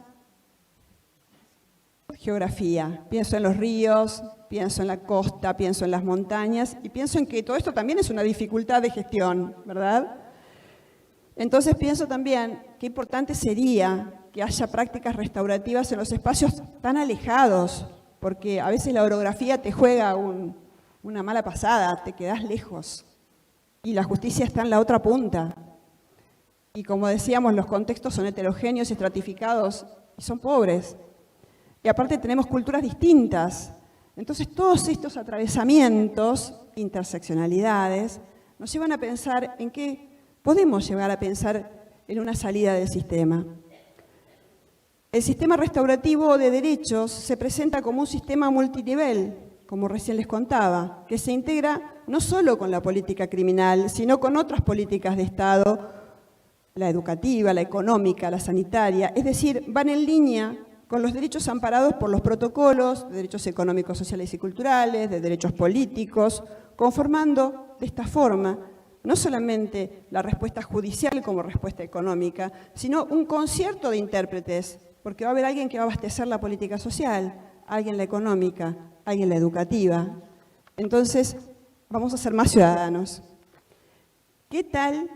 geografía, pienso en los ríos, pienso en la costa, pienso en las montañas y pienso en que todo esto también es una dificultad de gestión, ¿verdad? Entonces pienso también qué importante sería que haya prácticas restaurativas en los espacios tan alejados, porque a veces la orografía te juega una mala pasada, te quedás lejos y la justicia está en la otra punta. Y como decíamos, los contextos son heterogéneos y estratificados y son pobres. Y aparte tenemos culturas distintas. Entonces todos estos atravesamientos, interseccionalidades, nos llevan a pensar en qué podemos llegar a pensar en una salida del sistema. El sistema restaurativo de derechos se presenta como un sistema multinivel, como recién les contaba, que se integra no solo con la política criminal, sino con otras políticas de Estado, la educativa, la económica, la sanitaria, es decir, van en línea con los derechos amparados por los protocolos de derechos económicos, sociales y culturales, de derechos políticos, conformando de esta forma no solamente la respuesta judicial como respuesta económica, sino un concierto de intérpretes, porque va a haber alguien que va a abastecer la política social, alguien la económica, alguien la educativa. Entonces, vamos a ser más ciudadanos. ¿Qué tal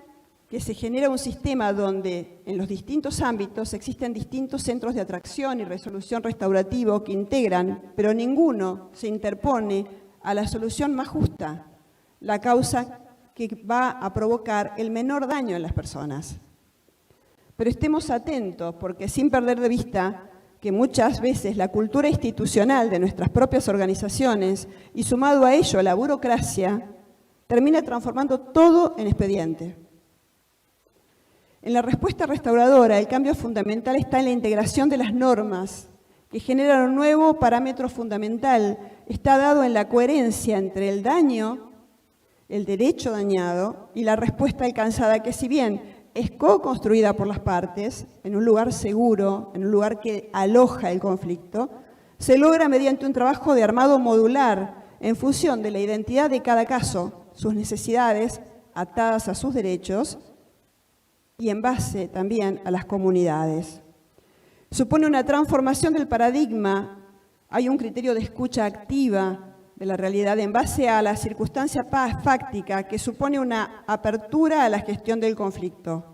que se genera un sistema donde en los distintos ámbitos existen distintos centros de atracción y resolución restaurativo que integran, pero ninguno se interpone a la solución más justa, la causa que va a provocar el menor daño en las personas? Pero estemos atentos, porque sin perder de vista que muchas veces la cultura institucional de nuestras propias organizaciones y sumado a ello la burocracia, termina transformando todo en expediente. En la respuesta restauradora, el cambio fundamental está en la integración de las normas que generan un nuevo parámetro fundamental. Está dado en la coherencia entre el daño, el derecho dañado y la respuesta alcanzada, que si bien es co-construida por las partes, en un lugar seguro, en un lugar que aloja el conflicto, se logra mediante un trabajo de armado modular en función de la identidad de cada caso, sus necesidades atadas a sus derechos, y en base también a las comunidades. Supone una transformación del paradigma, hay un criterio de escucha activa de la realidad en base a la circunstancia fáctica que supone una apertura a la gestión del conflicto.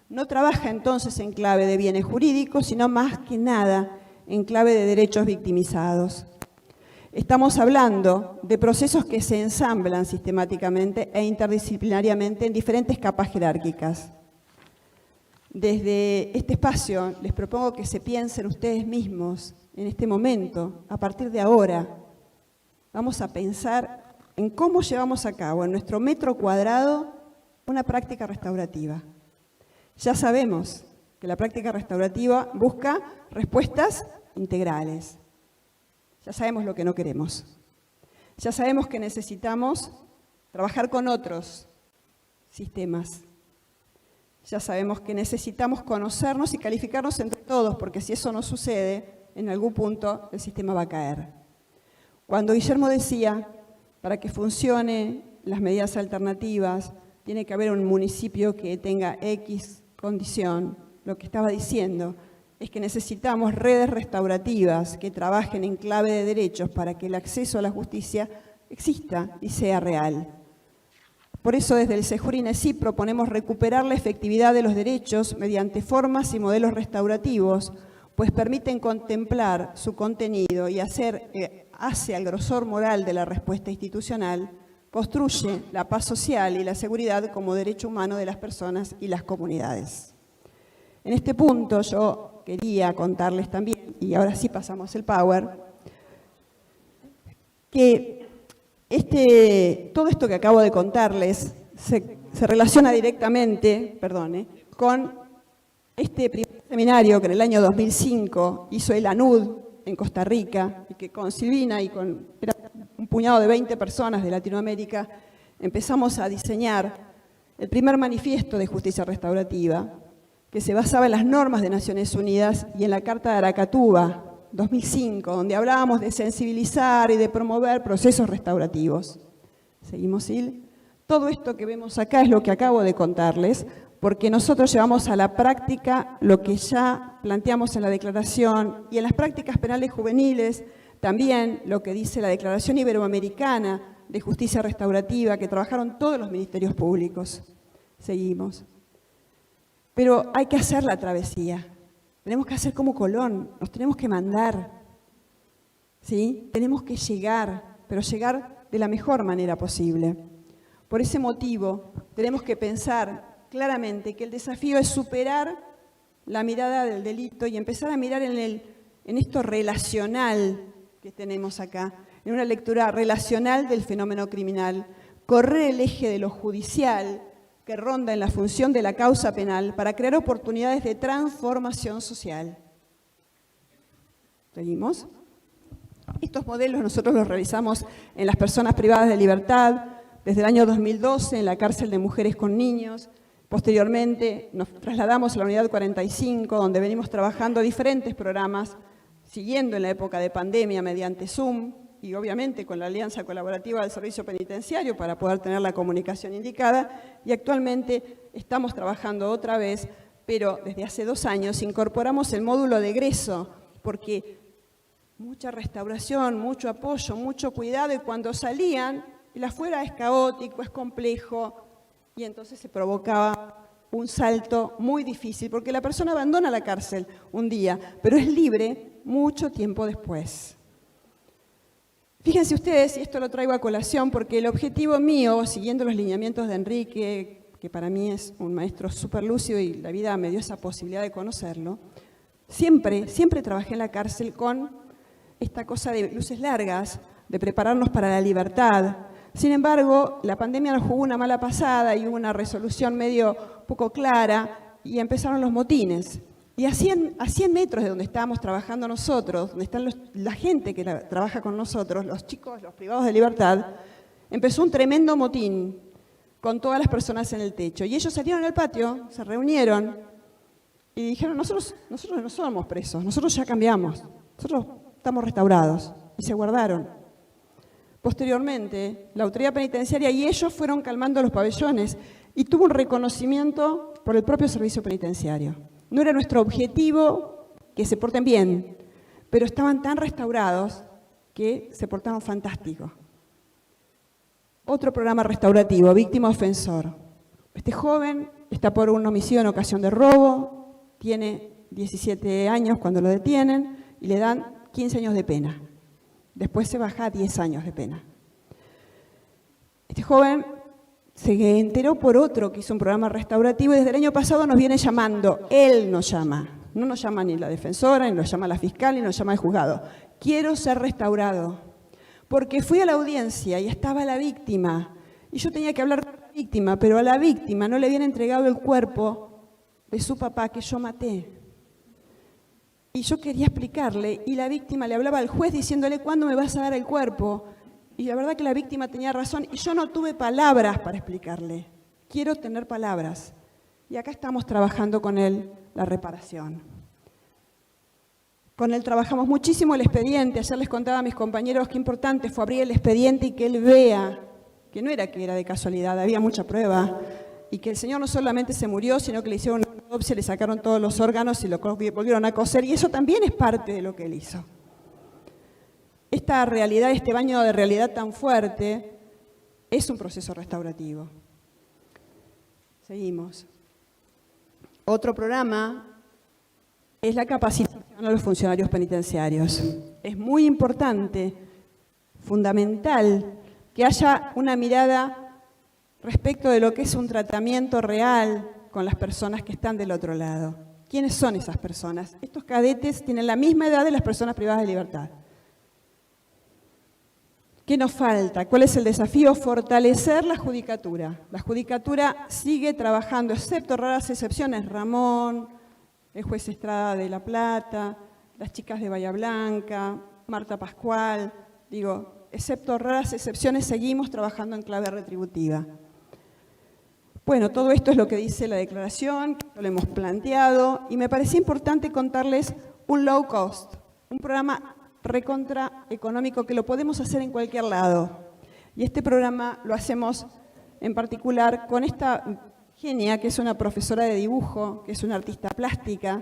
No trabaja entonces en clave de bienes jurídicos, sino más que nada en clave de derechos victimizados. Estamos hablando de procesos que se ensamblan sistemáticamente e interdisciplinariamente en diferentes capas jerárquicas. Desde este espacio les propongo que se piensen ustedes mismos en este momento, a partir de ahora. Vamos a pensar en cómo llevamos a cabo en nuestro metro cuadrado una práctica restaurativa. Ya sabemos que la práctica restaurativa busca respuestas integrales. Ya sabemos lo que no queremos. Ya sabemos que necesitamos trabajar con otros sistemas. Ya sabemos que necesitamos conocernos y calificarnos entre todos, porque si eso no sucede, en algún punto el sistema va a caer. Cuando Guillermo decía, para que funcione las medidas alternativas, tiene que haber un municipio que tenga X condición, lo que estaba diciendo es que necesitamos redes restaurativas que trabajen en clave de derechos para que el acceso a la justicia exista y sea real. Por eso desde el CEJUR-INESIP proponemos recuperar la efectividad de los derechos mediante formas y modelos restaurativos, pues permiten contemplar su contenido y hace al grosor moral de la respuesta institucional, construye la paz social y la seguridad como derecho humano de las personas y las comunidades. En este punto yo quería contarles también, y ahora sí pasamos el power, que todo esto que acabo de contarles se relaciona directamente, con este primer seminario que en el año 2005 hizo el ANUD en Costa Rica, y que con Silvina y con un puñado de 20 personas de Latinoamérica empezamos a diseñar el primer manifiesto de justicia restaurativa, que se basaba en las normas de Naciones Unidas y en la Carta de Aracatuba, 2005, donde hablábamos de sensibilizar y de promover procesos restaurativos. ¿Seguimos, Sil? Todo esto que vemos acá es lo que acabo de contarles, porque nosotros llevamos a la práctica lo que ya planteamos en la declaración y en las prácticas penales juveniles también lo que dice la Declaración Iberoamericana de Justicia Restaurativa, que trabajaron todos los ministerios públicos. Seguimos. Pero hay que hacer la travesía. Tenemos que hacer como Colón, nos tenemos que mandar. ¿Sí? Tenemos que llegar, pero llegar de la mejor manera posible. Por ese motivo, tenemos que pensar claramente que el desafío es superar la mirada del delito y empezar a mirar en esto relacional que tenemos acá, en una lectura relacional del fenómeno criminal, correr el eje de lo judicial que ronda en la función de la causa penal para crear oportunidades de transformación social. ¿Seguimos? Estos modelos nosotros los realizamos en las personas privadas de libertad, desde el año 2012 en la cárcel de mujeres con niños. Posteriormente nos trasladamos a la unidad 45, donde venimos trabajando diferentes programas, siguiendo en la época de pandemia mediante Zoom y obviamente con la alianza colaborativa del Servicio Penitenciario para poder tener la comunicación indicada. Y actualmente estamos trabajando otra vez, pero desde hace 2 años incorporamos el módulo de egreso, porque mucha restauración, mucho apoyo, mucho cuidado, y cuando salían, el afuera es caótico, es complejo, y entonces se provocaba un salto muy difícil, porque la persona abandona la cárcel un día, pero es libre mucho tiempo después. Fíjense ustedes, y esto lo traigo a colación, porque el objetivo mío, siguiendo los lineamientos de Enrique, que para mí es un maestro súper lúcido y la vida me dio esa posibilidad de conocerlo, siempre trabajé en la cárcel con esta cosa de luces largas, de prepararnos para la libertad. Sin embargo, la pandemia nos jugó una mala pasada y hubo una resolución medio poco clara y empezaron los motines. Y a 100 metros de donde estábamos trabajando nosotros, donde están la gente que trabaja con nosotros, los chicos, los privados de libertad, empezó un tremendo motín con todas las personas en el techo. Y ellos salieron al patio, se reunieron y dijeron, nosotros no somos presos, nosotros ya cambiamos, nosotros estamos restaurados. Y se guardaron. Posteriormente, la autoridad penitenciaria y ellos fueron calmando los pabellones y tuvo un reconocimiento por el propio servicio penitenciario. No era nuestro objetivo que se porten bien, pero estaban tan restaurados que se portaron fantástico. Otro programa restaurativo, víctima ofensor. Este joven está por un homicidio en ocasión de robo, tiene 17 años cuando lo detienen y le dan 15 años de pena. Después se baja a 10 años de pena. Este joven se enteró por otro que hizo un programa restaurativo y desde el año pasado nos viene llamando. Él nos llama. No nos llama ni la defensora, ni nos llama la fiscal, ni nos llama el juzgado. Quiero ser restaurado. Porque fui a la audiencia y estaba la víctima. Y yo tenía que hablar con la víctima, pero a la víctima no le habían entregado el cuerpo de su papá que yo maté. Y yo quería explicarle, y la víctima le hablaba al juez diciéndole, ¿cuándo me vas a dar el cuerpo? Y la verdad que la víctima tenía razón, y yo no tuve palabras para explicarle. Quiero tener palabras. Y acá estamos trabajando con él la reparación. Con él trabajamos muchísimo el expediente. Ayer les contaba a mis compañeros qué importante fue abrir el expediente y que él vea, que no era que era de casualidad, había mucha prueba, y que el señor no solamente se murió, sino que le hicieron una autopsia, le sacaron todos los órganos y lo volvieron a coser, y eso también es parte de lo que él hizo. Esta realidad, este baño de realidad tan fuerte, es un proceso restaurativo. Seguimos. Otro programa es la capacitación a los funcionarios penitenciarios. Es muy importante, fundamental, que haya una mirada respecto de lo que es un tratamiento real con las personas que están del otro lado. ¿Quiénes son esas personas? Estos cadetes tienen la misma edad de las personas privadas de libertad. ¿Qué nos falta? ¿Cuál es el desafío? Fortalecer la judicatura. La judicatura sigue trabajando, excepto raras excepciones. Ramón, el juez Estrada de La Plata, las chicas de Bahía Blanca, Marta Pascual, excepto raras excepciones, seguimos trabajando en clave retributiva. Bueno, todo esto es lo que dice la declaración, lo hemos planteado, y me parecía importante contarles un low cost, un programa recontra económico que lo podemos hacer en cualquier lado. Y este programa lo hacemos en particular con esta Genia, que es una profesora de dibujo, que es una artista plástica,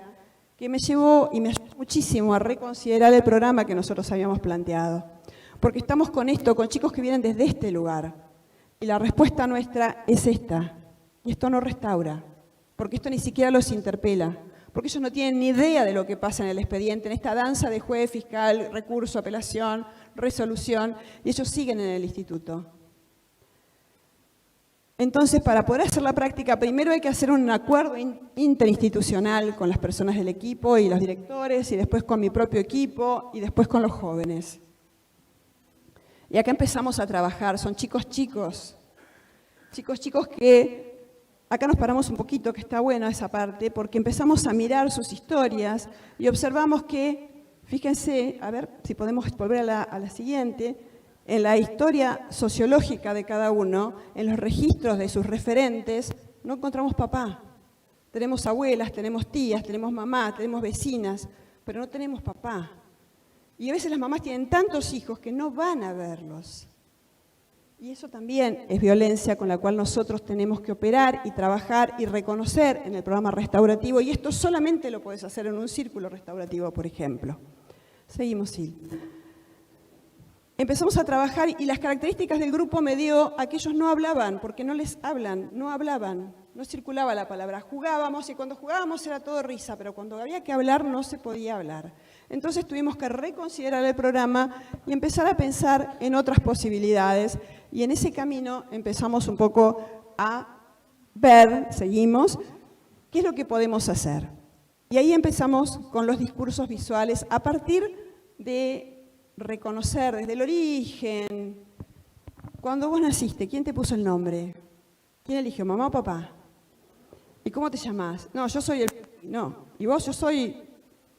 que me llevó y me ayudó muchísimo a reconsiderar el programa que nosotros habíamos planteado. Porque estamos con esto, con chicos que vienen desde este lugar. Y la respuesta nuestra es esta. Y esto no restaura, porque esto ni siquiera los interpela, porque ellos no tienen ni idea de lo que pasa en el expediente, en esta danza de juez, fiscal, recurso, apelación, resolución, y ellos siguen en el instituto. Entonces, para poder hacer la práctica, primero hay que hacer un acuerdo interinstitucional con las personas del equipo y los directores, y después con mi propio equipo, y después con los jóvenes. Y acá empezamos a trabajar, son chicos que, acá nos paramos un poquito, que está buena esa parte, porque empezamos a mirar sus historias y observamos que, fíjense, a ver si podemos volver a la siguiente, en la historia sociológica de cada uno, en los registros de sus referentes, no encontramos papá. Tenemos abuelas, tenemos tías, tenemos mamá, tenemos vecinas, pero no tenemos papá. Y a veces las mamás tienen tantos hijos que no van a verlos. Y eso también es violencia con la cual nosotros tenemos que operar y trabajar y reconocer en el programa restaurativo. Y esto solamente lo puedes hacer en un círculo restaurativo, por ejemplo. Seguimos, Sil. Empezamos a trabajar y las características del grupo me dio a que ellos no hablaban, porque no les hablan, no hablaban, no circulaba la palabra. Jugábamos y cuando jugábamos era todo risa, pero cuando había que hablar no se podía hablar. Entonces tuvimos que reconsiderar el programa y empezar a pensar en otras posibilidades. Y en ese camino empezamos un poco a ver, seguimos, qué es lo que podemos hacer. Y ahí empezamos con los discursos visuales a partir de reconocer desde el origen. Cuando vos naciste, ¿quién te puso el nombre? ¿Quién eligió, mamá o papá? ¿Y cómo te llamás? No, yo soy el... No, y vos, yo soy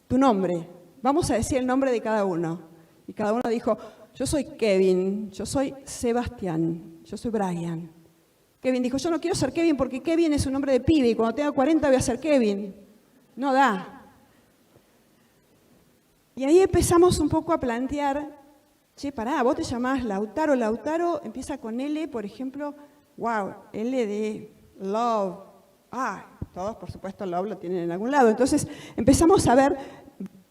tu nombre. Vamos a decir el nombre de cada uno. Y cada uno dijo, yo soy Kevin, yo soy Sebastián, yo soy Brian. Kevin dijo, yo no quiero ser Kevin porque Kevin es un nombre de pibe y cuando tenga 40 voy a ser Kevin. No da. Y ahí empezamos un poco a plantear, che, pará, vos te llamás Lautaro. Lautaro empieza con L, por ejemplo, wow, L de love. Todos por supuesto love lo tienen en algún lado. Entonces empezamos a ver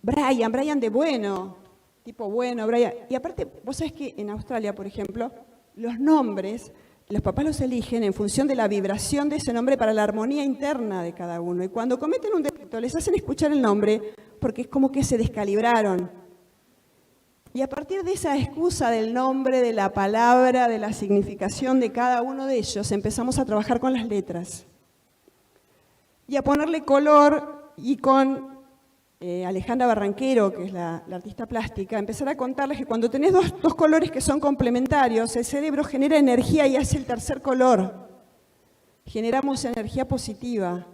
Brian de bueno, tipo bueno, Brian. Y aparte, vos sabés que en Australia, por ejemplo, los nombres, los papás los eligen en función de la vibración de ese nombre para la armonía interna de cada uno. Y cuando cometen un delito, les hacen escuchar el nombre porque es como que se descalibraron. Y a partir de esa excusa del nombre, de la palabra, de la significación de cada uno de ellos, empezamos a trabajar con las letras. Y a ponerle color y con Alejandra Barranquero, que es la artista plástica, empezar a contarles que cuando tenés dos colores que son complementarios, el cerebro genera energía y hace el tercer color. Generamos energía positiva.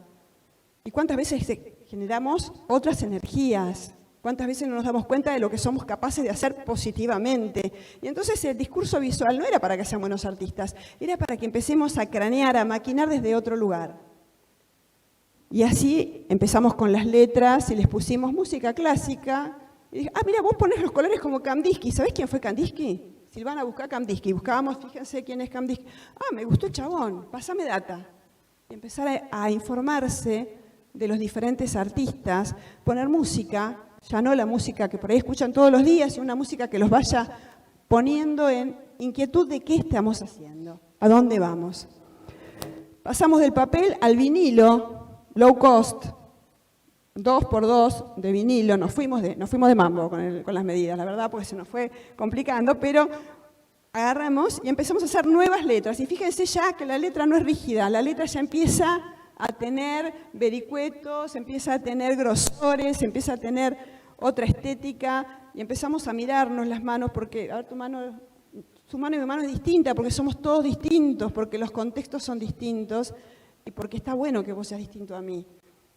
¿Y cuántas veces generamos otras energías? ¿Cuántas veces no nos damos cuenta de lo que somos capaces de hacer positivamente? Y entonces el discurso visual no era para que sean buenos artistas, era para que empecemos a cranear, a maquinar desde otro lugar. Y así empezamos con las letras y les pusimos música clásica. Y dije, mira, vos ponés los colores como Kandinsky. ¿Sabés quién fue Kandinsky? Silvana, buscá Kandinsky. Buscábamos, fíjense quién es Kandinsky. Me gustó el chabón, pasame data. Y empezar a informarse de los diferentes artistas, poner música, ya no la música que por ahí escuchan todos los días, sino una música que los vaya poniendo en inquietud de qué estamos haciendo, a dónde vamos. Pasamos del papel al vinilo, low cost, 2x2 de vinilo, nos fuimos de mambo con las medidas, la verdad, porque se nos fue complicando, pero agarramos y empezamos a hacer nuevas letras. Y fíjense ya que la letra no es rígida, la letra ya empieza a tener vericuetos, empieza a tener grosores, empieza a tener otra estética, y empezamos a mirarnos las manos, porque, a ver, tu mano y mi mano es distinta, porque somos todos distintos, porque los contextos son distintos, y porque está bueno que vos seas distinto a mí,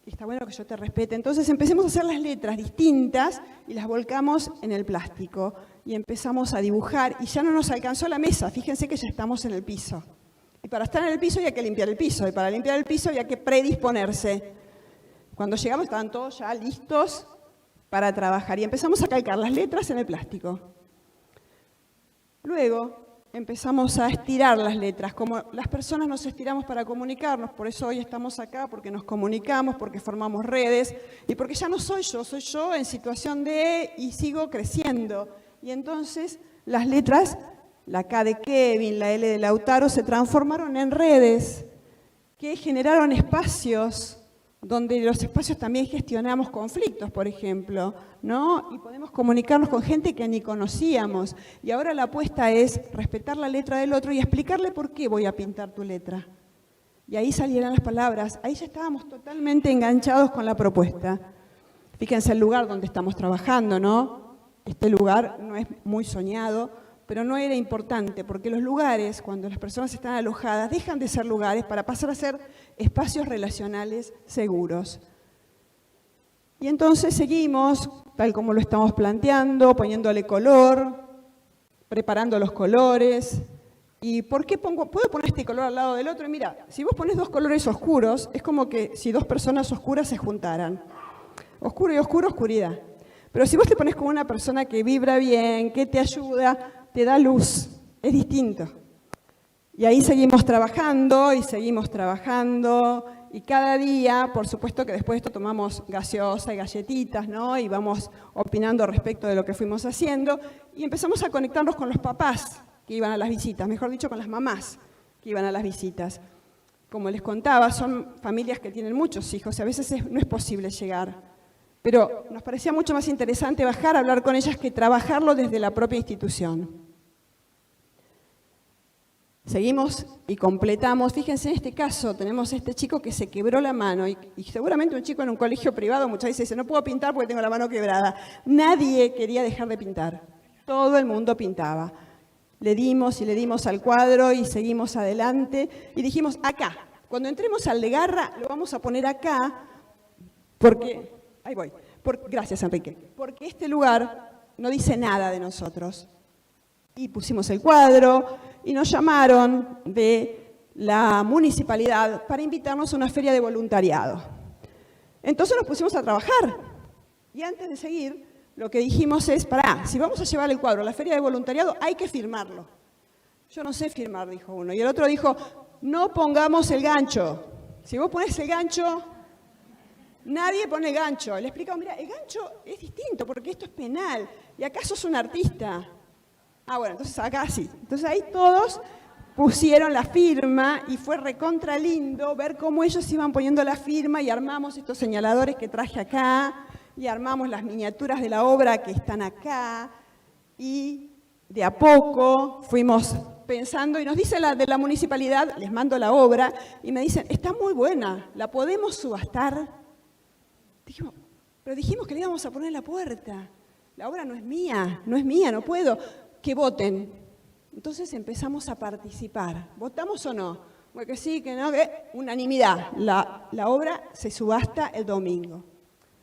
y está bueno que yo te respete. Entonces empecemos a hacer las letras distintas y las volcamos en el plástico, y empezamos a dibujar, y ya no nos alcanzó la mesa, fíjense que ya estamos en el piso. Y para estar en el piso había que limpiar el piso, y para limpiar el piso había que predisponerse. Cuando llegamos estaban todos ya listos para trabajar, y empezamos a calcar las letras en el plástico. Luego empezamos a estirar las letras, como las personas nos estiramos para comunicarnos, por eso hoy estamos acá, porque nos comunicamos, porque formamos redes, y porque ya no soy yo en situación de y sigo creciendo. Y entonces las letras, la K de Kevin, la L de Lautaro, se transformaron en redes que generaron espacios, donde los espacios también gestionamos conflictos, por ejemplo, ¿no? Y podemos comunicarnos con gente que ni conocíamos. Y ahora la apuesta es respetar la letra del otro y explicarle por qué voy a pintar tu letra. Y ahí salieron las palabras. Ahí ya estábamos totalmente enganchados con la propuesta. Fíjense el lugar donde estamos trabajando, ¿no? Este lugar no es muy soñado, pero no era importante, porque los lugares, cuando las personas están alojadas, dejan de ser lugares para pasar a ser espacios relacionales seguros. Y entonces seguimos, tal como lo estamos planteando, poniéndole color, preparando los colores. ¿Y por qué puedo poner este color al lado del otro? Y mira, si vos pones dos colores oscuros, es como que si dos personas oscuras se juntaran. Oscuro y oscuro, oscuridad. Pero si vos te pones como una persona que vibra bien, que te ayuda, te da luz, es distinto. Y ahí seguimos trabajando y cada día, por supuesto que después de esto tomamos gaseosa y galletitas, ¿no? Y vamos opinando respecto de lo que fuimos haciendo y empezamos a conectarnos con los papás que iban a las visitas, mejor dicho, con las mamás que iban a las visitas. Como les contaba, son familias que tienen muchos hijos y a veces no es posible llegar. Pero nos parecía mucho más interesante bajar a hablar con ellas que trabajarlo desde la propia institución. Seguimos y completamos. Fíjense, en este caso tenemos este chico que se quebró la mano y seguramente un chico en un colegio privado muchas veces dice, no puedo pintar porque tengo la mano quebrada. Nadie quería dejar de pintar. Todo el mundo pintaba. Le dimos y le dimos al cuadro y seguimos adelante y dijimos, acá, cuando entremos al de Garra, lo vamos a poner acá porque... Ahí voy. Gracias, Enrique. Porque este lugar no dice nada de nosotros. Y pusimos el cuadro y nos llamaron de la municipalidad para invitarnos a una feria de voluntariado. Entonces nos pusimos a trabajar. Y antes de seguir, lo que dijimos es, si vamos a llevar el cuadro a la feria de voluntariado, hay que firmarlo. Yo no sé firmar, dijo uno. Y el otro dijo, no pongamos el gancho. Si vos ponés el gancho... Nadie pone el gancho. Le explicamos, mira, el gancho es distinto porque esto es penal. ¿Y acá sos un artista? Ah, bueno, entonces acá sí. Entonces ahí todos pusieron la firma y fue recontra lindo ver cómo ellos iban poniendo la firma y armamos estos señaladores que traje acá y armamos las miniaturas de la obra que están acá y de a poco fuimos pensando y nos dice la de la municipalidad, les mando la obra y me dicen, está muy buena, ¿la podemos subastar? Pero dijimos que le íbamos a poner en la puerta. La obra no es mía, no puedo. Que voten. Entonces empezamos a participar. ¿Votamos o no? Bueno, que sí, que no, que unanimidad. La obra se subasta el domingo.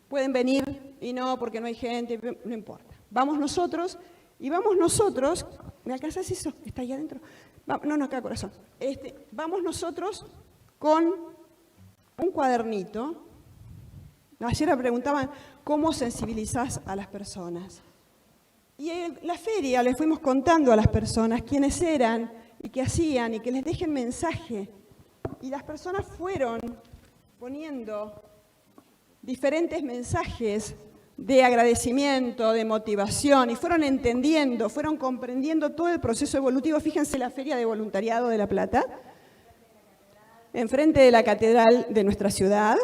Pueden venir y no, porque no hay gente, no importa. Vamos nosotros, ¿me alcanzás eso? ¿Está ahí adentro? No, acá, corazón. Vamos nosotros con un cuadernito. Ayer me preguntaban cómo sensibilizás a las personas. Y en la feria les fuimos contando a las personas quiénes eran y qué hacían y que les dejen mensaje. Y las personas fueron poniendo diferentes mensajes de agradecimiento, de motivación y fueron entendiendo, fueron comprendiendo todo el proceso evolutivo. Fíjense la Feria de Voluntariado de La Plata, enfrente de la catedral de nuestra ciudad.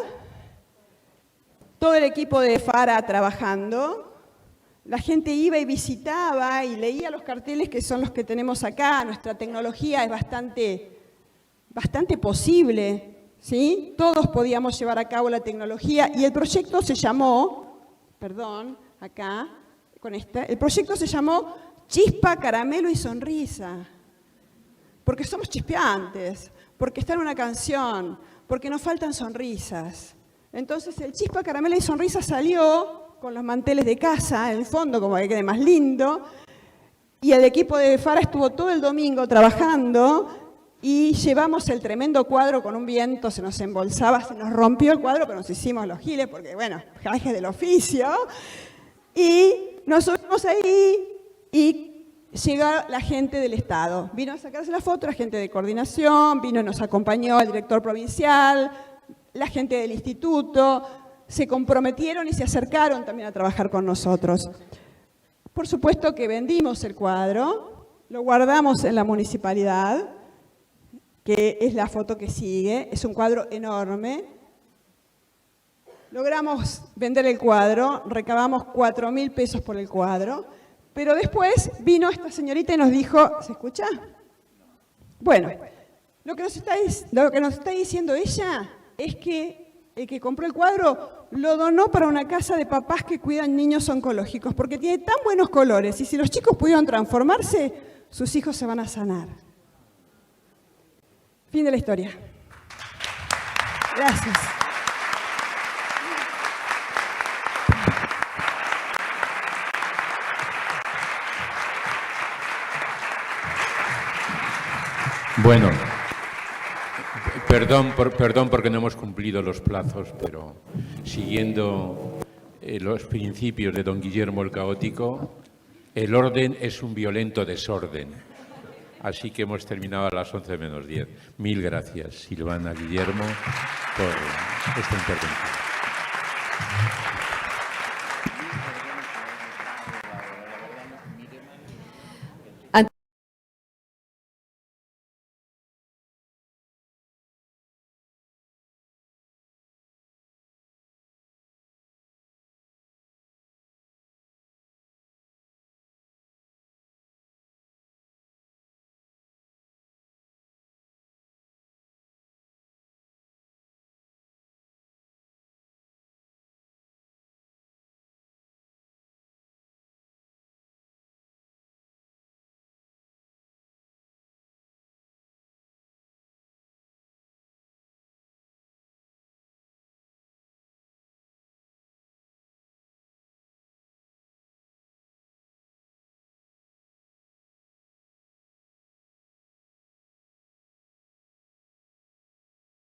Todo el equipo de FARA trabajando, la gente iba y visitaba y leía los carteles que son los que tenemos acá, nuestra tecnología es bastante posible, ¿sí? Todos podíamos llevar a cabo la tecnología y el proyecto se llamó, el proyecto se llamó Chispa, Caramelo y Sonrisa, porque somos chispeantes, porque está en una canción, porque nos faltan sonrisas. Entonces el Chispa, Caramelo y Sonrisa salió con los manteles de casa, en el fondo, como que quede más lindo, y el equipo de FARA estuvo todo el domingo trabajando y llevamos el tremendo cuadro con un viento, se nos embolsaba, se nos rompió el cuadro, pero nos hicimos los giles porque, bueno, gajes del oficio, y nos subimos ahí y llega la gente del Estado. Vino a sacarse la foto la gente de coordinación, vino y nos acompañó el director provincial, la gente del instituto, se comprometieron y se acercaron también a trabajar con nosotros. Por supuesto que vendimos el cuadro, lo guardamos en la municipalidad, que es la foto que sigue, es un cuadro enorme. Logramos vender el cuadro, recabamos 4.000 pesos por el cuadro, pero después vino esta señorita y nos dijo, ¿se escucha? Bueno, lo que nos está diciendo ella es que el que compró el cuadro lo donó para una casa de papás que cuidan niños oncológicos, porque tiene tan buenos colores y si los chicos pudieron transformarse, sus hijos se van a sanar. Fin de la historia. Gracias. Bueno, perdón porque no hemos cumplido los plazos, pero siguiendo los principios de don Guillermo el Caótico, el orden es un violento desorden. Así que hemos terminado a las 11 menos 10. Mil gracias, Silvana, Guillermo, por esta intervención.